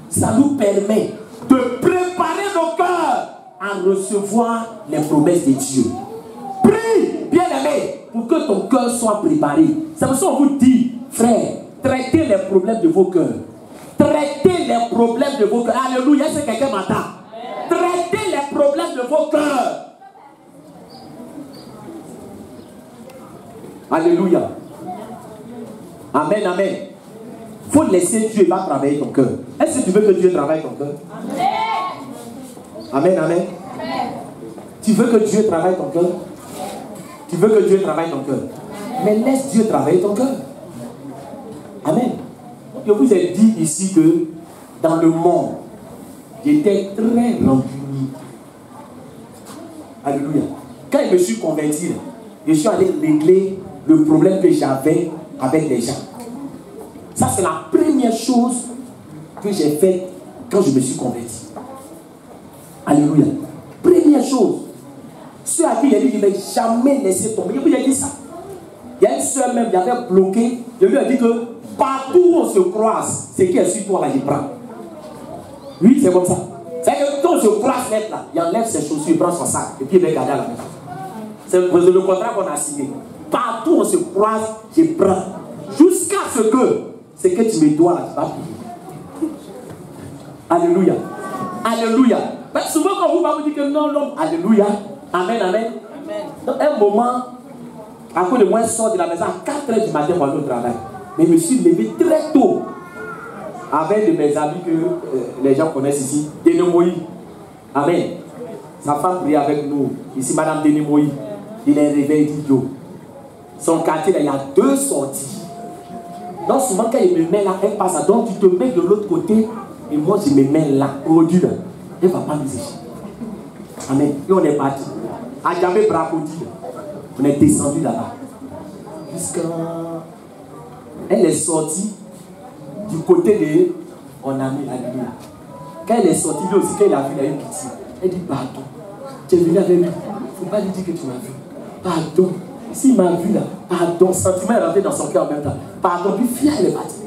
Ça nous permet de préparer nos cœurs à recevoir les promesses de Dieu. Prie, bien-aimé, pour que ton cœur soit préparé. C'est pour ça qu'on vous dit, frère, traitez les problèmes de vos cœurs. Traitez les problèmes de vos cœurs. Alléluia, c'est quelqu'un m'entend. Traitez les problèmes de vos cœurs. Alléluia. Amen, amen. Il faut laisser Dieu va travailler ton cœur. Est-ce que tu veux que Dieu travaille ton cœur? Amen, amen. Tu veux que Dieu travaille ton cœur? Tu veux que Dieu travaille ton cœur? Mais laisse Dieu travailler ton cœur. Amen. Je vous ai dit ici que dans le monde, j'étais très rancunier. Alléluia. Quand je me suis converti, je suis allé régler le problème que j'avais avec les gens. Ça, c'est la première chose que j'ai faite quand je me suis converti. Alléluia. Première chose. Ceux à qui il a dit qu'il ne m'a jamais laissé tomber. Je vous ai dit ça. Il y a une soeur même qui avait bloqué. Je lui ai dit que partout où on se croise, c'est qui est sur toi là, il prend. Oui, c'est comme ça. C'est-à-dire que quand on se croise net là, il enlève ses chaussures, il prend son sac et puis il va garder à la maison. C'est le contrat qu'on a signé. Partout où on se croise, je prends. Jusqu'à ce que tu me dois là, tu vas payer. Alléluia. Alléluia. Mais souvent quand vous vous dites que non, non, alléluia. Amen, amen. Dans un moment, à cause de moi, je sors de la maison à 4h du matin pour aller au travail. Mais je me suis levé très tôt. Avec de mes amis que les gens connaissent ici, Denemoï. Amen. Sa femme prie avec nous. Ici, Madame Denemoï. Il est réveillé, il dit yo. Son quartier, là, il y a 2 sorties. Donc, souvent, quand il me met là, elle passe là. Donc, tu te mets de l'autre côté. Et moi, je me mets là. Aujourd'hui, là. Elle ne va pas nous échapper. Amen. Et on est parti. À Djamé Bracodi. On est descendu là-bas. Jusqu'à. Elle est sortie du côté de. On a mis la lumière. Quand elle est sortie, lui aussi, quand il a vu, il a eu pitié. Elle dit pardon. Tu es venu avec lui. Il ne faut pas lui dire que tu m'as vu. Pardon. S'il m'a vu là, pardon. Sentiment est rentré dans son cœur en même temps. Pardon. Puis fier, elle est partie.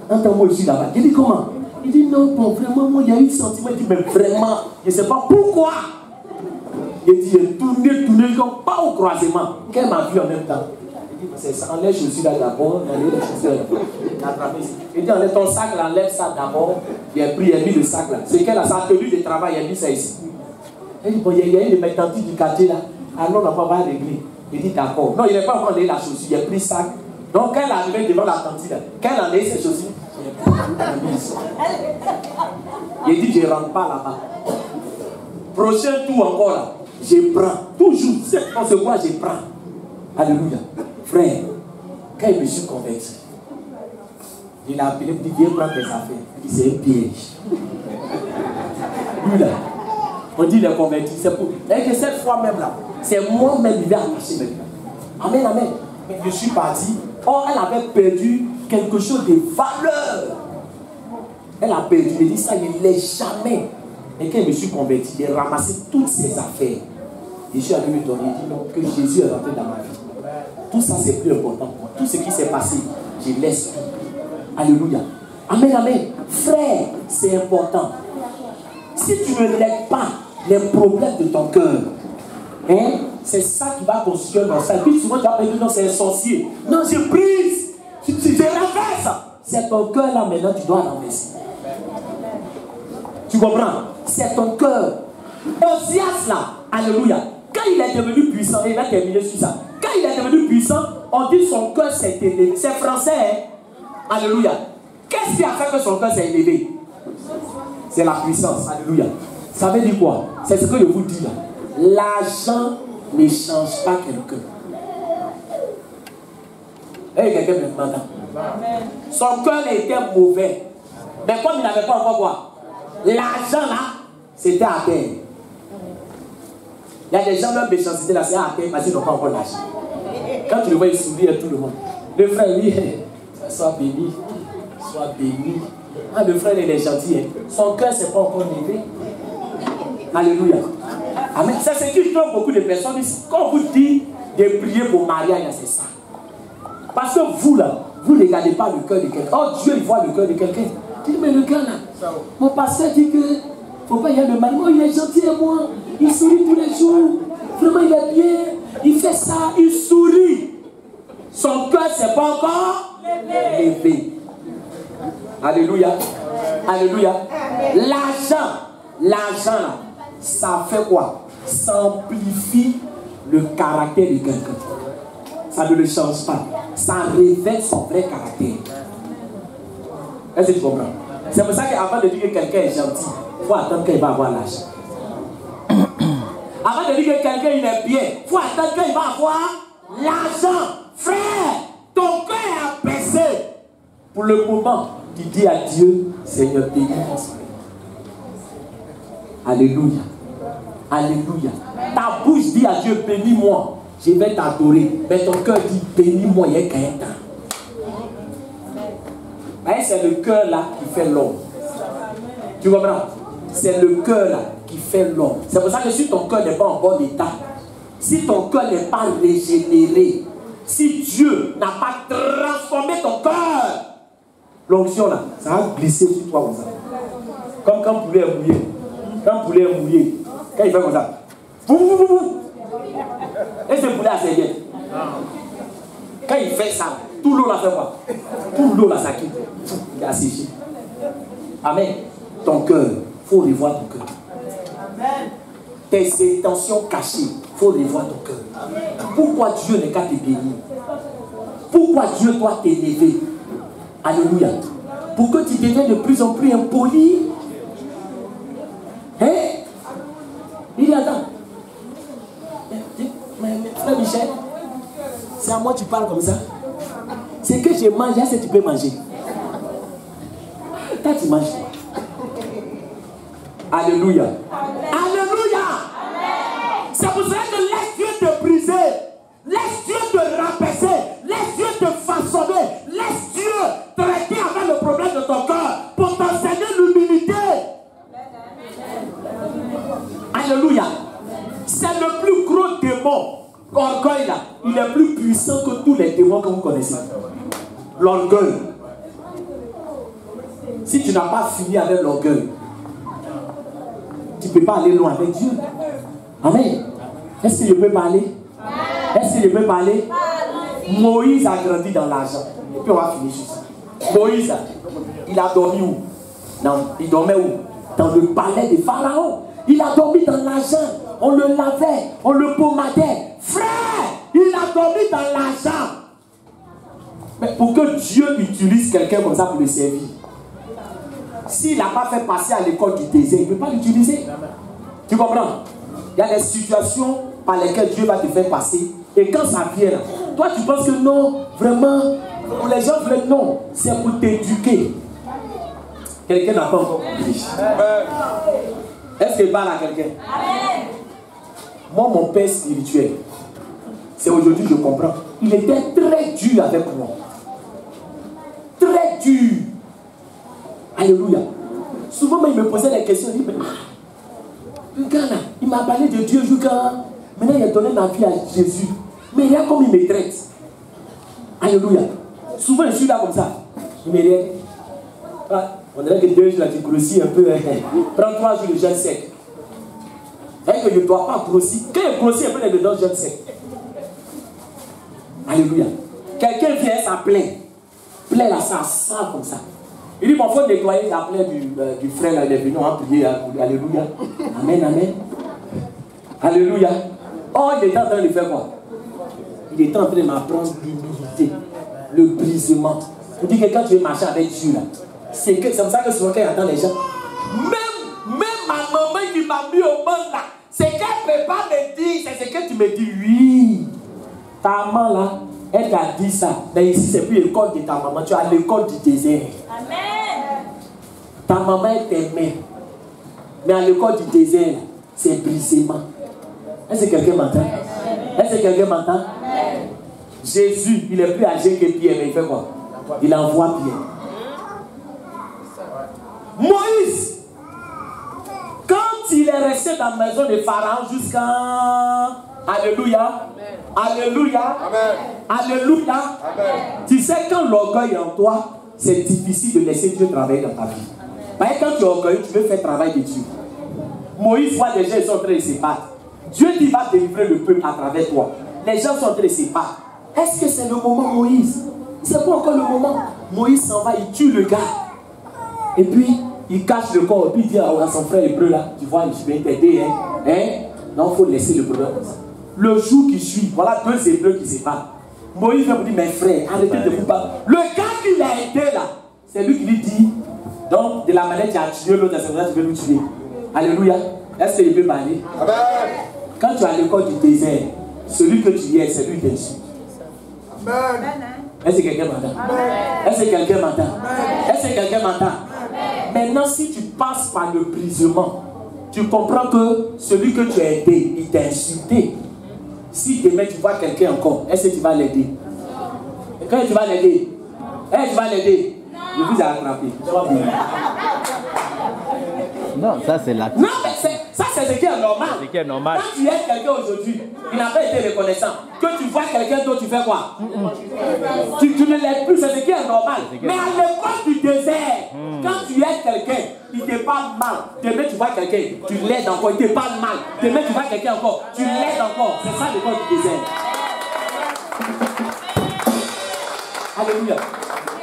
Entends-moi ici là-bas. Il dit comment? Il dit non, bon, vraiment, moi, il y a eu ce sentiment. Il dit, mais vraiment, je ne sais pas pourquoi. Il dit, j'ai tourné, pas au croisement. Qu'elle m'a vu en même temps. Il dit, c'est ça, enlève je suis là d'abord, enlève les chaussures là. Il dit, enlève ton sac là, enlève ça d'abord. Il a pris, il a mis le sac là. C'est qu'elle a sa tenue de travail, il a mis ça ici. Il dit, bon, il y a une de mes tantes du quartier là. Alors, on va régler. Il dit, d'accord. Non, il n'est pas encore enlevé la chaussure, il a pris le sac. Donc, quand elle est arrivée devant la tante là, quand elle a enlevé ses chaussures, il dit, je ne rentre pas là-bas. Prochain tour encore là, je prends. Toujours, on se voit, je prends. Alléluia. Frère, quand je me suis converti, Il a appelé, il dit, viens prendre tes affaires. Il dit, c'est un piège. Lui là, on dit, il est converti. C'est pour. Et que cette fois même là, c'est moi-même qui vais attacher maintenant. Amen, amen. Je suis parti. Or, elle avait perdu quelque chose de valeur. Elle a perdu. Elle dit, ça, il ne l'est jamais. Et quand je me suis converti, j'ai ramassé toutes ses affaires. Et je suis allé lui donner. Il dit, non, que Jésus est rentré dans ma vie. Tout ça, c'est plus important pour moi. Tout ce qui s'est passé, je laisse tout. Alléluia. Amen, amen. Frère, c'est important. Si tu ne lèves pas les problèmes de ton cœur, hein, c'est ça qui va constituer dans ça. Et puis souvent, tu vas me dire, non, c'est un sorcier. Non, je brise. Je renverse. C'est ton cœur là, maintenant, tu dois renverser. Tu comprends? C'est ton cœur. Osias là, alléluia. Quand il est devenu puissant, il va terminer sur ça. Quand il est devenu puissant, on dit son cœur s'est élevé. C'est français, hein? Alléluia. Qu'est-ce qui a fait que son cœur s'est élevé? C'est la puissance. Alléluia. Ça veut dire quoi? C'est ce que je vous dis là. L'argent ne change pas quelqu'un. Et quelqu'un me demande. Son cœur était mauvais. Mais comme il n'avait pas encore quoi? L'argent là, c'était à terre. Il y a des gens, leur méchanceté là, c'est à terre parce qu'ils n'ont pas encore l'argent. Quand tu le vois, il sourit à tout le monde. Le frère, lui, sois béni. Sois béni. Ah, le frère, il est gentil. Hein. Son cœur, c'est pas encore élevé. Alléluia. Amen. C'est ce qui trompe beaucoup de personnes. Quand on vous dit de prier pour mariage, c'est ça. Parce que vous, là, vous ne regardez pas le cœur de quelqu'un. Oh, Dieu, il voit le cœur de quelqu'un. Il dit, mais le gars, là, mon pasteur dit que faut pas y aller le mal. Moi, il est gentil à moi. Il sourit tous les jours. Vraiment, il est bien. Il fait ça, il sourit. Son cœur, c'est pas encore élevé. Alléluia. Alléluia. L'argent, là, ça fait quoi? Ça amplifie le caractère de quelqu'un. Ça ne le change pas. Ça révèle son vrai caractère. Est-ce que tu comprends? C'est pour ça qu'avant de dire que quelqu'un est gentil, il faut attendre qu'il va avoir l'argent. Avant de dire que quelqu'un il est bien, il faut attendre qu'il va avoir l'argent. Frère, ton cœur est abaissé. Pour le moment, tu dis à Dieu, Seigneur, bénis-moi. Alléluia. Alléluia. Ta bouche dit à Dieu, bénis-moi. Je vais t'adorer. Mais ton cœur dit, bénis-moi, il y a qu'un temps. C'est le cœur là qui fait l'homme. Tu comprends? C'est le cœur là qui fait l'homme. C'est pour ça que si ton cœur n'est pas en bon état, si ton cœur n'est pas régénéré, si Dieu n'a pas transformé ton cœur, l'onction là, ça va glisser sur toi comme ça. Comme quand le poulet est mouillé. Quand le poulet est mouillé, quand il fait comme ça, et ce poulet a ses bien. Quand il fait ça, tout l'eau là fait quoi? Tout l'eau là ça quitte. Il est asséché. Amen. Ton cœur, il faut revoir ton cœur. Tes intentions cachées, il faut revoir ton cœur. Pourquoi Dieu n'est qu'à te bénir? Pourquoi Dieu doit t'élever? Alléluia. Pour que tu deviennes de plus en plus impoli. Hein? Il dit, attends. Mais frère Michel, c'est à moi que tu parles comme ça. C'est que je mange, est-ce que tu peux manger? Toi, tu manges quoi? Alléluia. Alléluia. C'est pour ça que laisse Dieu te briser. Laisse Dieu te rabaisser. Laisse Dieu te façonner. Laisse Dieu traiter avec le problème de ton cœur pour t'enseigner l'humilité. Alléluia. C'est le plus gros démon. L'orgueil là, il est plus puissant que tous les démons que vous connaissez. L'orgueil. Si tu n'as pas fini avec l'orgueil, tu ne peux pas aller loin avec Dieu. Amen. Est-ce que je peux parler? Est-ce que je peux parler? Moïse a grandi dans l'argent. Et puis on va finir sur ça. Moïse, il a dormi où? Non, il dormait où? Dans le palais de Pharaon. Il a dormi dans l'argent. On le lavait, on le pommadait. Frère, il a dormi dans l'argent. Mais pour que Dieu utilise quelqu'un comme ça pour le servir, s'il n'a pas fait passer à l'école du désert, il ne peut pas l'utiliser. Tu comprends? Il y a des situations par lesquelles Dieu va te faire passer. Et quand ça vient, toi tu penses que non, vraiment, Les gens veulent non, c'est pour t'éduquer. Quelqu'un n'a pas encore compris. Est-ce qu'il parle à quelqu'un? Moi, mon père spirituel, c'est aujourd'hui que je comprends. Il était très dur avec moi. Très dur. Alléluia. Souvent, il me posait des questions. Il me dit, il m'a parlé de Dieu jusqu'à... Maintenant, il a donné ma vie à Jésus. Mais regarde comme il me traite. Alléluia. Souvent, je suis là comme ça. Il me regarde. Ah, on dirait que 2 jours, là, tu grossis un peu. Prends 3 jours de jeûne sec. C'est-à-dire que je ne dois pas grossir. Quand je grossis un peu, je donne jeûne sec. Alléluia. Quelqu'un vient, ça plaît. Plaît là, ça sent comme ça. Il dit, bon, il faut nettoyer la plaie du frère, là, il est venu en prier. Alléluia. Amen, amen. Alléluia. Oh, il est en train de faire quoi? Il est en train de m'apprendre l'humilité, le brisement. Vous dites que quand tu es marché avec Dieu, là, c'est comme ça que souvent quand il entend les gens, même ma maman qui m'a mis au monde là, c'est qu'elle ne peut pas me dire, c'est ce que tu me dis, oui. Ta maman là, elle t'a dit ça. Mais ici, c'est plus l'école de ta maman, tu as l'école du désert. Amen. Ta maman, elle t'aimait. Mais à l'école du désert, c'est brisement. Est-ce que quelqu'un m'entend? Est-ce que quelqu'un m'entend? Jésus, il est plus âgé que Pierre, mais il fait quoi? Il envoie Pierre. Moïse, quand il est resté dans la maison de Pharaon jusqu'à... Alléluia. Alléluia. Alléluia. Tu sais, quand l'orgueil est en toi, c'est difficile de laisser Dieu travailler dans ta vie. Parce que quand tu es orgueilleux, tu veux faire travail de Dieu. Moïse voit des gens, ils sont en train de se battre. Dieu dit va délivrer le peuple à travers toi. Les gens sont en train de se battre. Est-ce que c'est le moment, Moïse? C'est pas encore le moment. Moïse s'en va, il tue le gars. Et puis, il cache le corps. Et puis il dit à son frère hébreu là, tu vois, je vais t'aider. Non, il faut laisser le problème comme ça. Le jour qui suit, voilà 2 hébreux qui se battent. Moïse vient me dire, mes frères, arrêtez de vous battre. Le gars qui l'a aidé là, c'est lui qui lui dit, donc de la manière tu as tué l'autre, c'est vrai, tu veux nous tuer. Alléluia. Est-ce qu'il peut parler? Amen. Quand tu es à l'école du désert, celui que tu es, c'est lui qui t'insulte. Amen. Est-ce que quelqu'un m'entend? Est-ce que quelqu'un m'entend? Est-ce que quelqu'un m'entend? Maintenant, si tu passes par le brisement, tu comprends que celui que tu as aidé, il t'a insulté. Si demain tu vois quelqu'un encore, est-ce que tu vas l'aider? Et quand tu vas l'aider, tu vas l'aider. Je vous ai attrapé. Non, ça c'est la... Non, mais ça c'est ce qui est normal. C'est ce qui est normal. Quand tu aides quelqu'un aujourd'hui, il n'a pas été reconnaissant. Que tu vois quelqu'un d'autre, tu fais quoi? Tu ne l'aides plus, c'est ce qui est normal. Mais à l'époque du désert, quand tu aides quelqu'un, il te parle mal. Demain tu vois quelqu'un, tu l'aides encore, il te parle mal. Demain tu vois quelqu'un encore, tu l'aides encore. C'est ça l'époque du désert. Alléluia.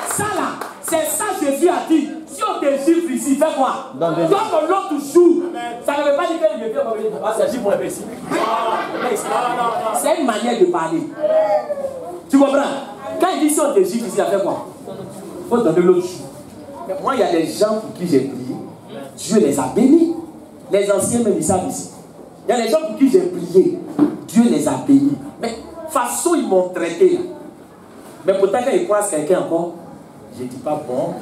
Ça là, c'est ça Jésus a dit. Si on te chiffre ici, fais quoi? Donne l'autre jour. Ça ne veut pas dire que je viens revenir. C'est juste pour imbécile. C'est une manière de parler. Tu comprends? Quand il dit si on te chiffre ici, fais quoi? Il faut donner l'autre jour. Mais moi, il y a des gens pour qui j'ai prié. Dieu les a bénis. Les anciens même ils savent ici. Il y a des gens pour qui j'ai prié. Dieu les a bénis. Mais façon ils m'ont traité là. Mais pourtant quand ils croisent quelqu'un encore, je ne dis pas bon.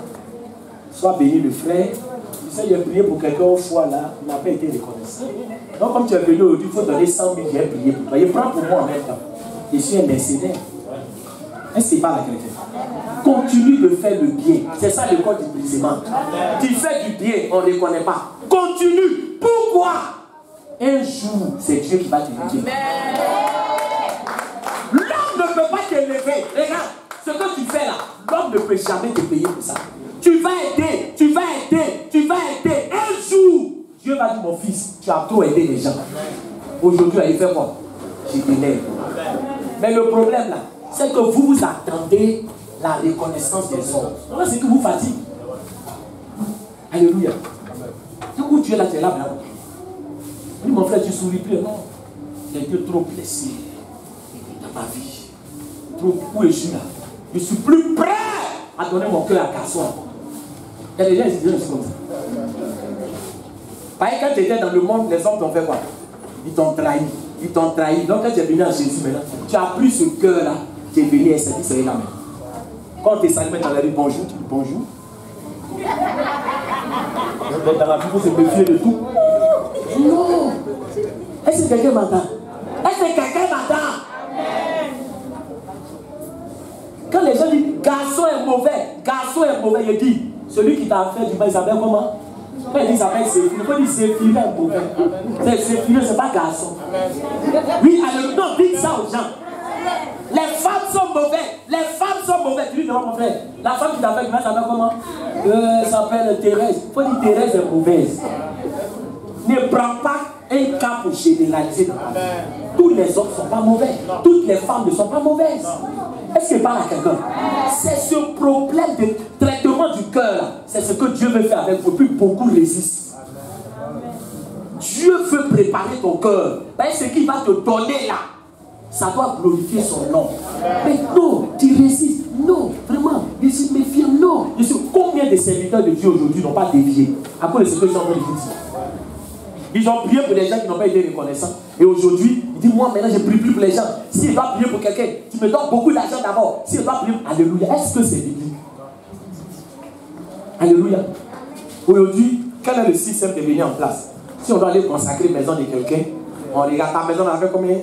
Sois béni le frère. Tu sais, j'ai prié pour quelqu'un au foie là, il n'a pas été reconnaissant. Donc comme tu es venu aujourd'hui, il faut donner 100 000, j'ai prié pour toi. Il prend pour moi en même temps. Je suis un mercenaire. Est-ce qu'il parle à quelqu'un? Continue de faire le bien. C'est ça le code du brisement. Tu fais du bien, on ne reconnaît pas. Continue. Pourquoi? Un jour, c'est Dieu qui va te lever. L'homme ne peut pas te lever. Regarde, ce que tu fais là, l'homme ne peut jamais te payer pour ça. Tu vas aider, tu vas aider, tu vas aider. Un jour, Dieu va dire, mon fils, tu as trop aidé les gens. Aujourd'hui, il fait quoi? Je t'élève. Mais le problème là, c'est que vous attendez la reconnaissance des hommes. Voilà ce qui vous fatigue. Alléluia. Du coup, tu es là, tu es là, là. Oui, mon frère, tu souris plus. Non. J'ai été trop blessé dans ma vie. Trop où je suis là. Je suis plus prêt à donner mon cœur à Garçon. Il y a des gens qui disent comme ça. Parce que quand tu étais dans le monde, les hommes t'ont fait quoi? Ils t'ont trahi. Ils t'ont trahi. Donc quand tu es venu à Jésus maintenant, tu as pris ce cœur-là, tu es venu et c'est la main. Quand tu es salue dans la rue, bonjour, tu dis bonjour. Dans la vie, il faut se méfier de tout. Non. Est-ce que quelqu'un m'entend? Est-ce que quelqu'un m'entend? Quand les gens disent garçon est mauvais, il dit celui qui t'a fait du mal, il s'appelle comment? Quand il dit il s'appelle Séphine, il faut dire Séphine est mauvais. C'est Séphine, c'est pas garçon. Oui, alors non, dites ça aux gens. Les femmes sont mauvaises. Tu lui demandes mon frère, la femme qui t'a fait du mal, s'appelle comment? Elle s'appelle Thérèse. Il faut dire Thérèse est mauvaise. Ne prends pas un cas pour généraliser. Tous les hommes ne sont pas mauvais. Toutes les femmes ne sont pas mauvaises. Est-ce que parle à quelqu'un? C'est ce problème de traitement du cœur. C'est ce que Dieu veut faire avec vous. Puis beaucoup résistent. Dieu veut préparer ton cœur. Ce qu'il va te donner là, ça doit glorifier son nom. Mais non, tu résistes. Non, vraiment, je suis méfiant. Non. Combien de serviteurs de Dieu aujourd'hui n'ont pas dévié à cause de ce que je suis en train de vous dire? Ils ont prié pour les gens qui n'ont pas été reconnaissants. Et aujourd'hui, il dit, moi maintenant je prie plus pour les gens. Si je dois prier pour quelqu'un, tu me donnes beaucoup d'argent d'abord. Si je dois prier, alléluia. Est-ce que c'est biblique? Alléluia. Aujourd'hui, quel est le système de venir en place? Si on doit aller consacrer la maison de quelqu'un, on regarde ta maison, on a fait combien?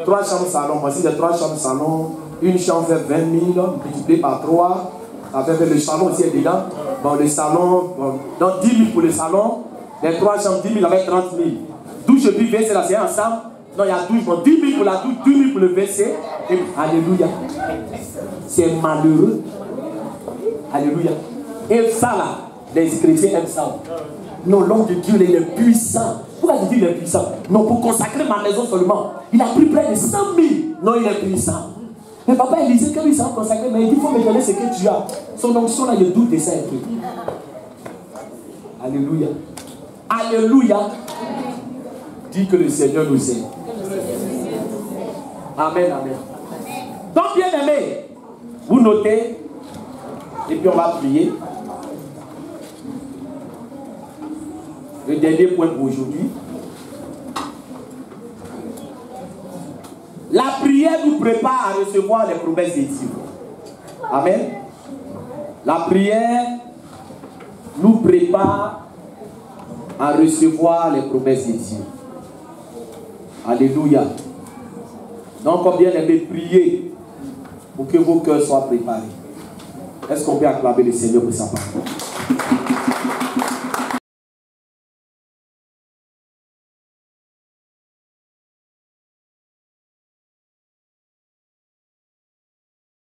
3 chambres salon. Moi, si j'ai 3 chambres salon, une chambre fait 20 000, multiplié par 3. Ça fait le salon aussi est dedans. Bon, le salon, donc 10 000 pour le salon. Les 3 chambres, 10 000 avec 30 000. Douche puis WC, là, c'est ensemble. Non, il y a 12 000. 10 000 pour la douche, 12 000 pour le WC. Et, alléluia. C'est malheureux. Alléluia. Et ça, là, les chrétiens aiment ça. Non, l'homme de Dieu, il est puissant. Pourquoi je dis il est puissant? Non, pour consacrer ma maison seulement. Il a pris près de 100 000. Non, il est puissant. Mais papa, il disait qu'il s'est consacré, mais il dit il faut me donner ce que tu as. Son onction, là, il doute de ça un peu. Alléluia. Alléluia. Dis que le Seigneur nous aime. Amen, amen. Donc, bien aimé, vous notez, et puis on va prier. Le dernier point pour aujourd'hui. La prière nous prépare à recevoir les promesses de Dieu. Amen. La prière nous prépare à recevoir les promesses de Dieu. Alléluia. Donc, combien aimez prier pour que vos cœurs soient préparés? Est-ce qu'on peut acclamer le Seigneur pour sa parole?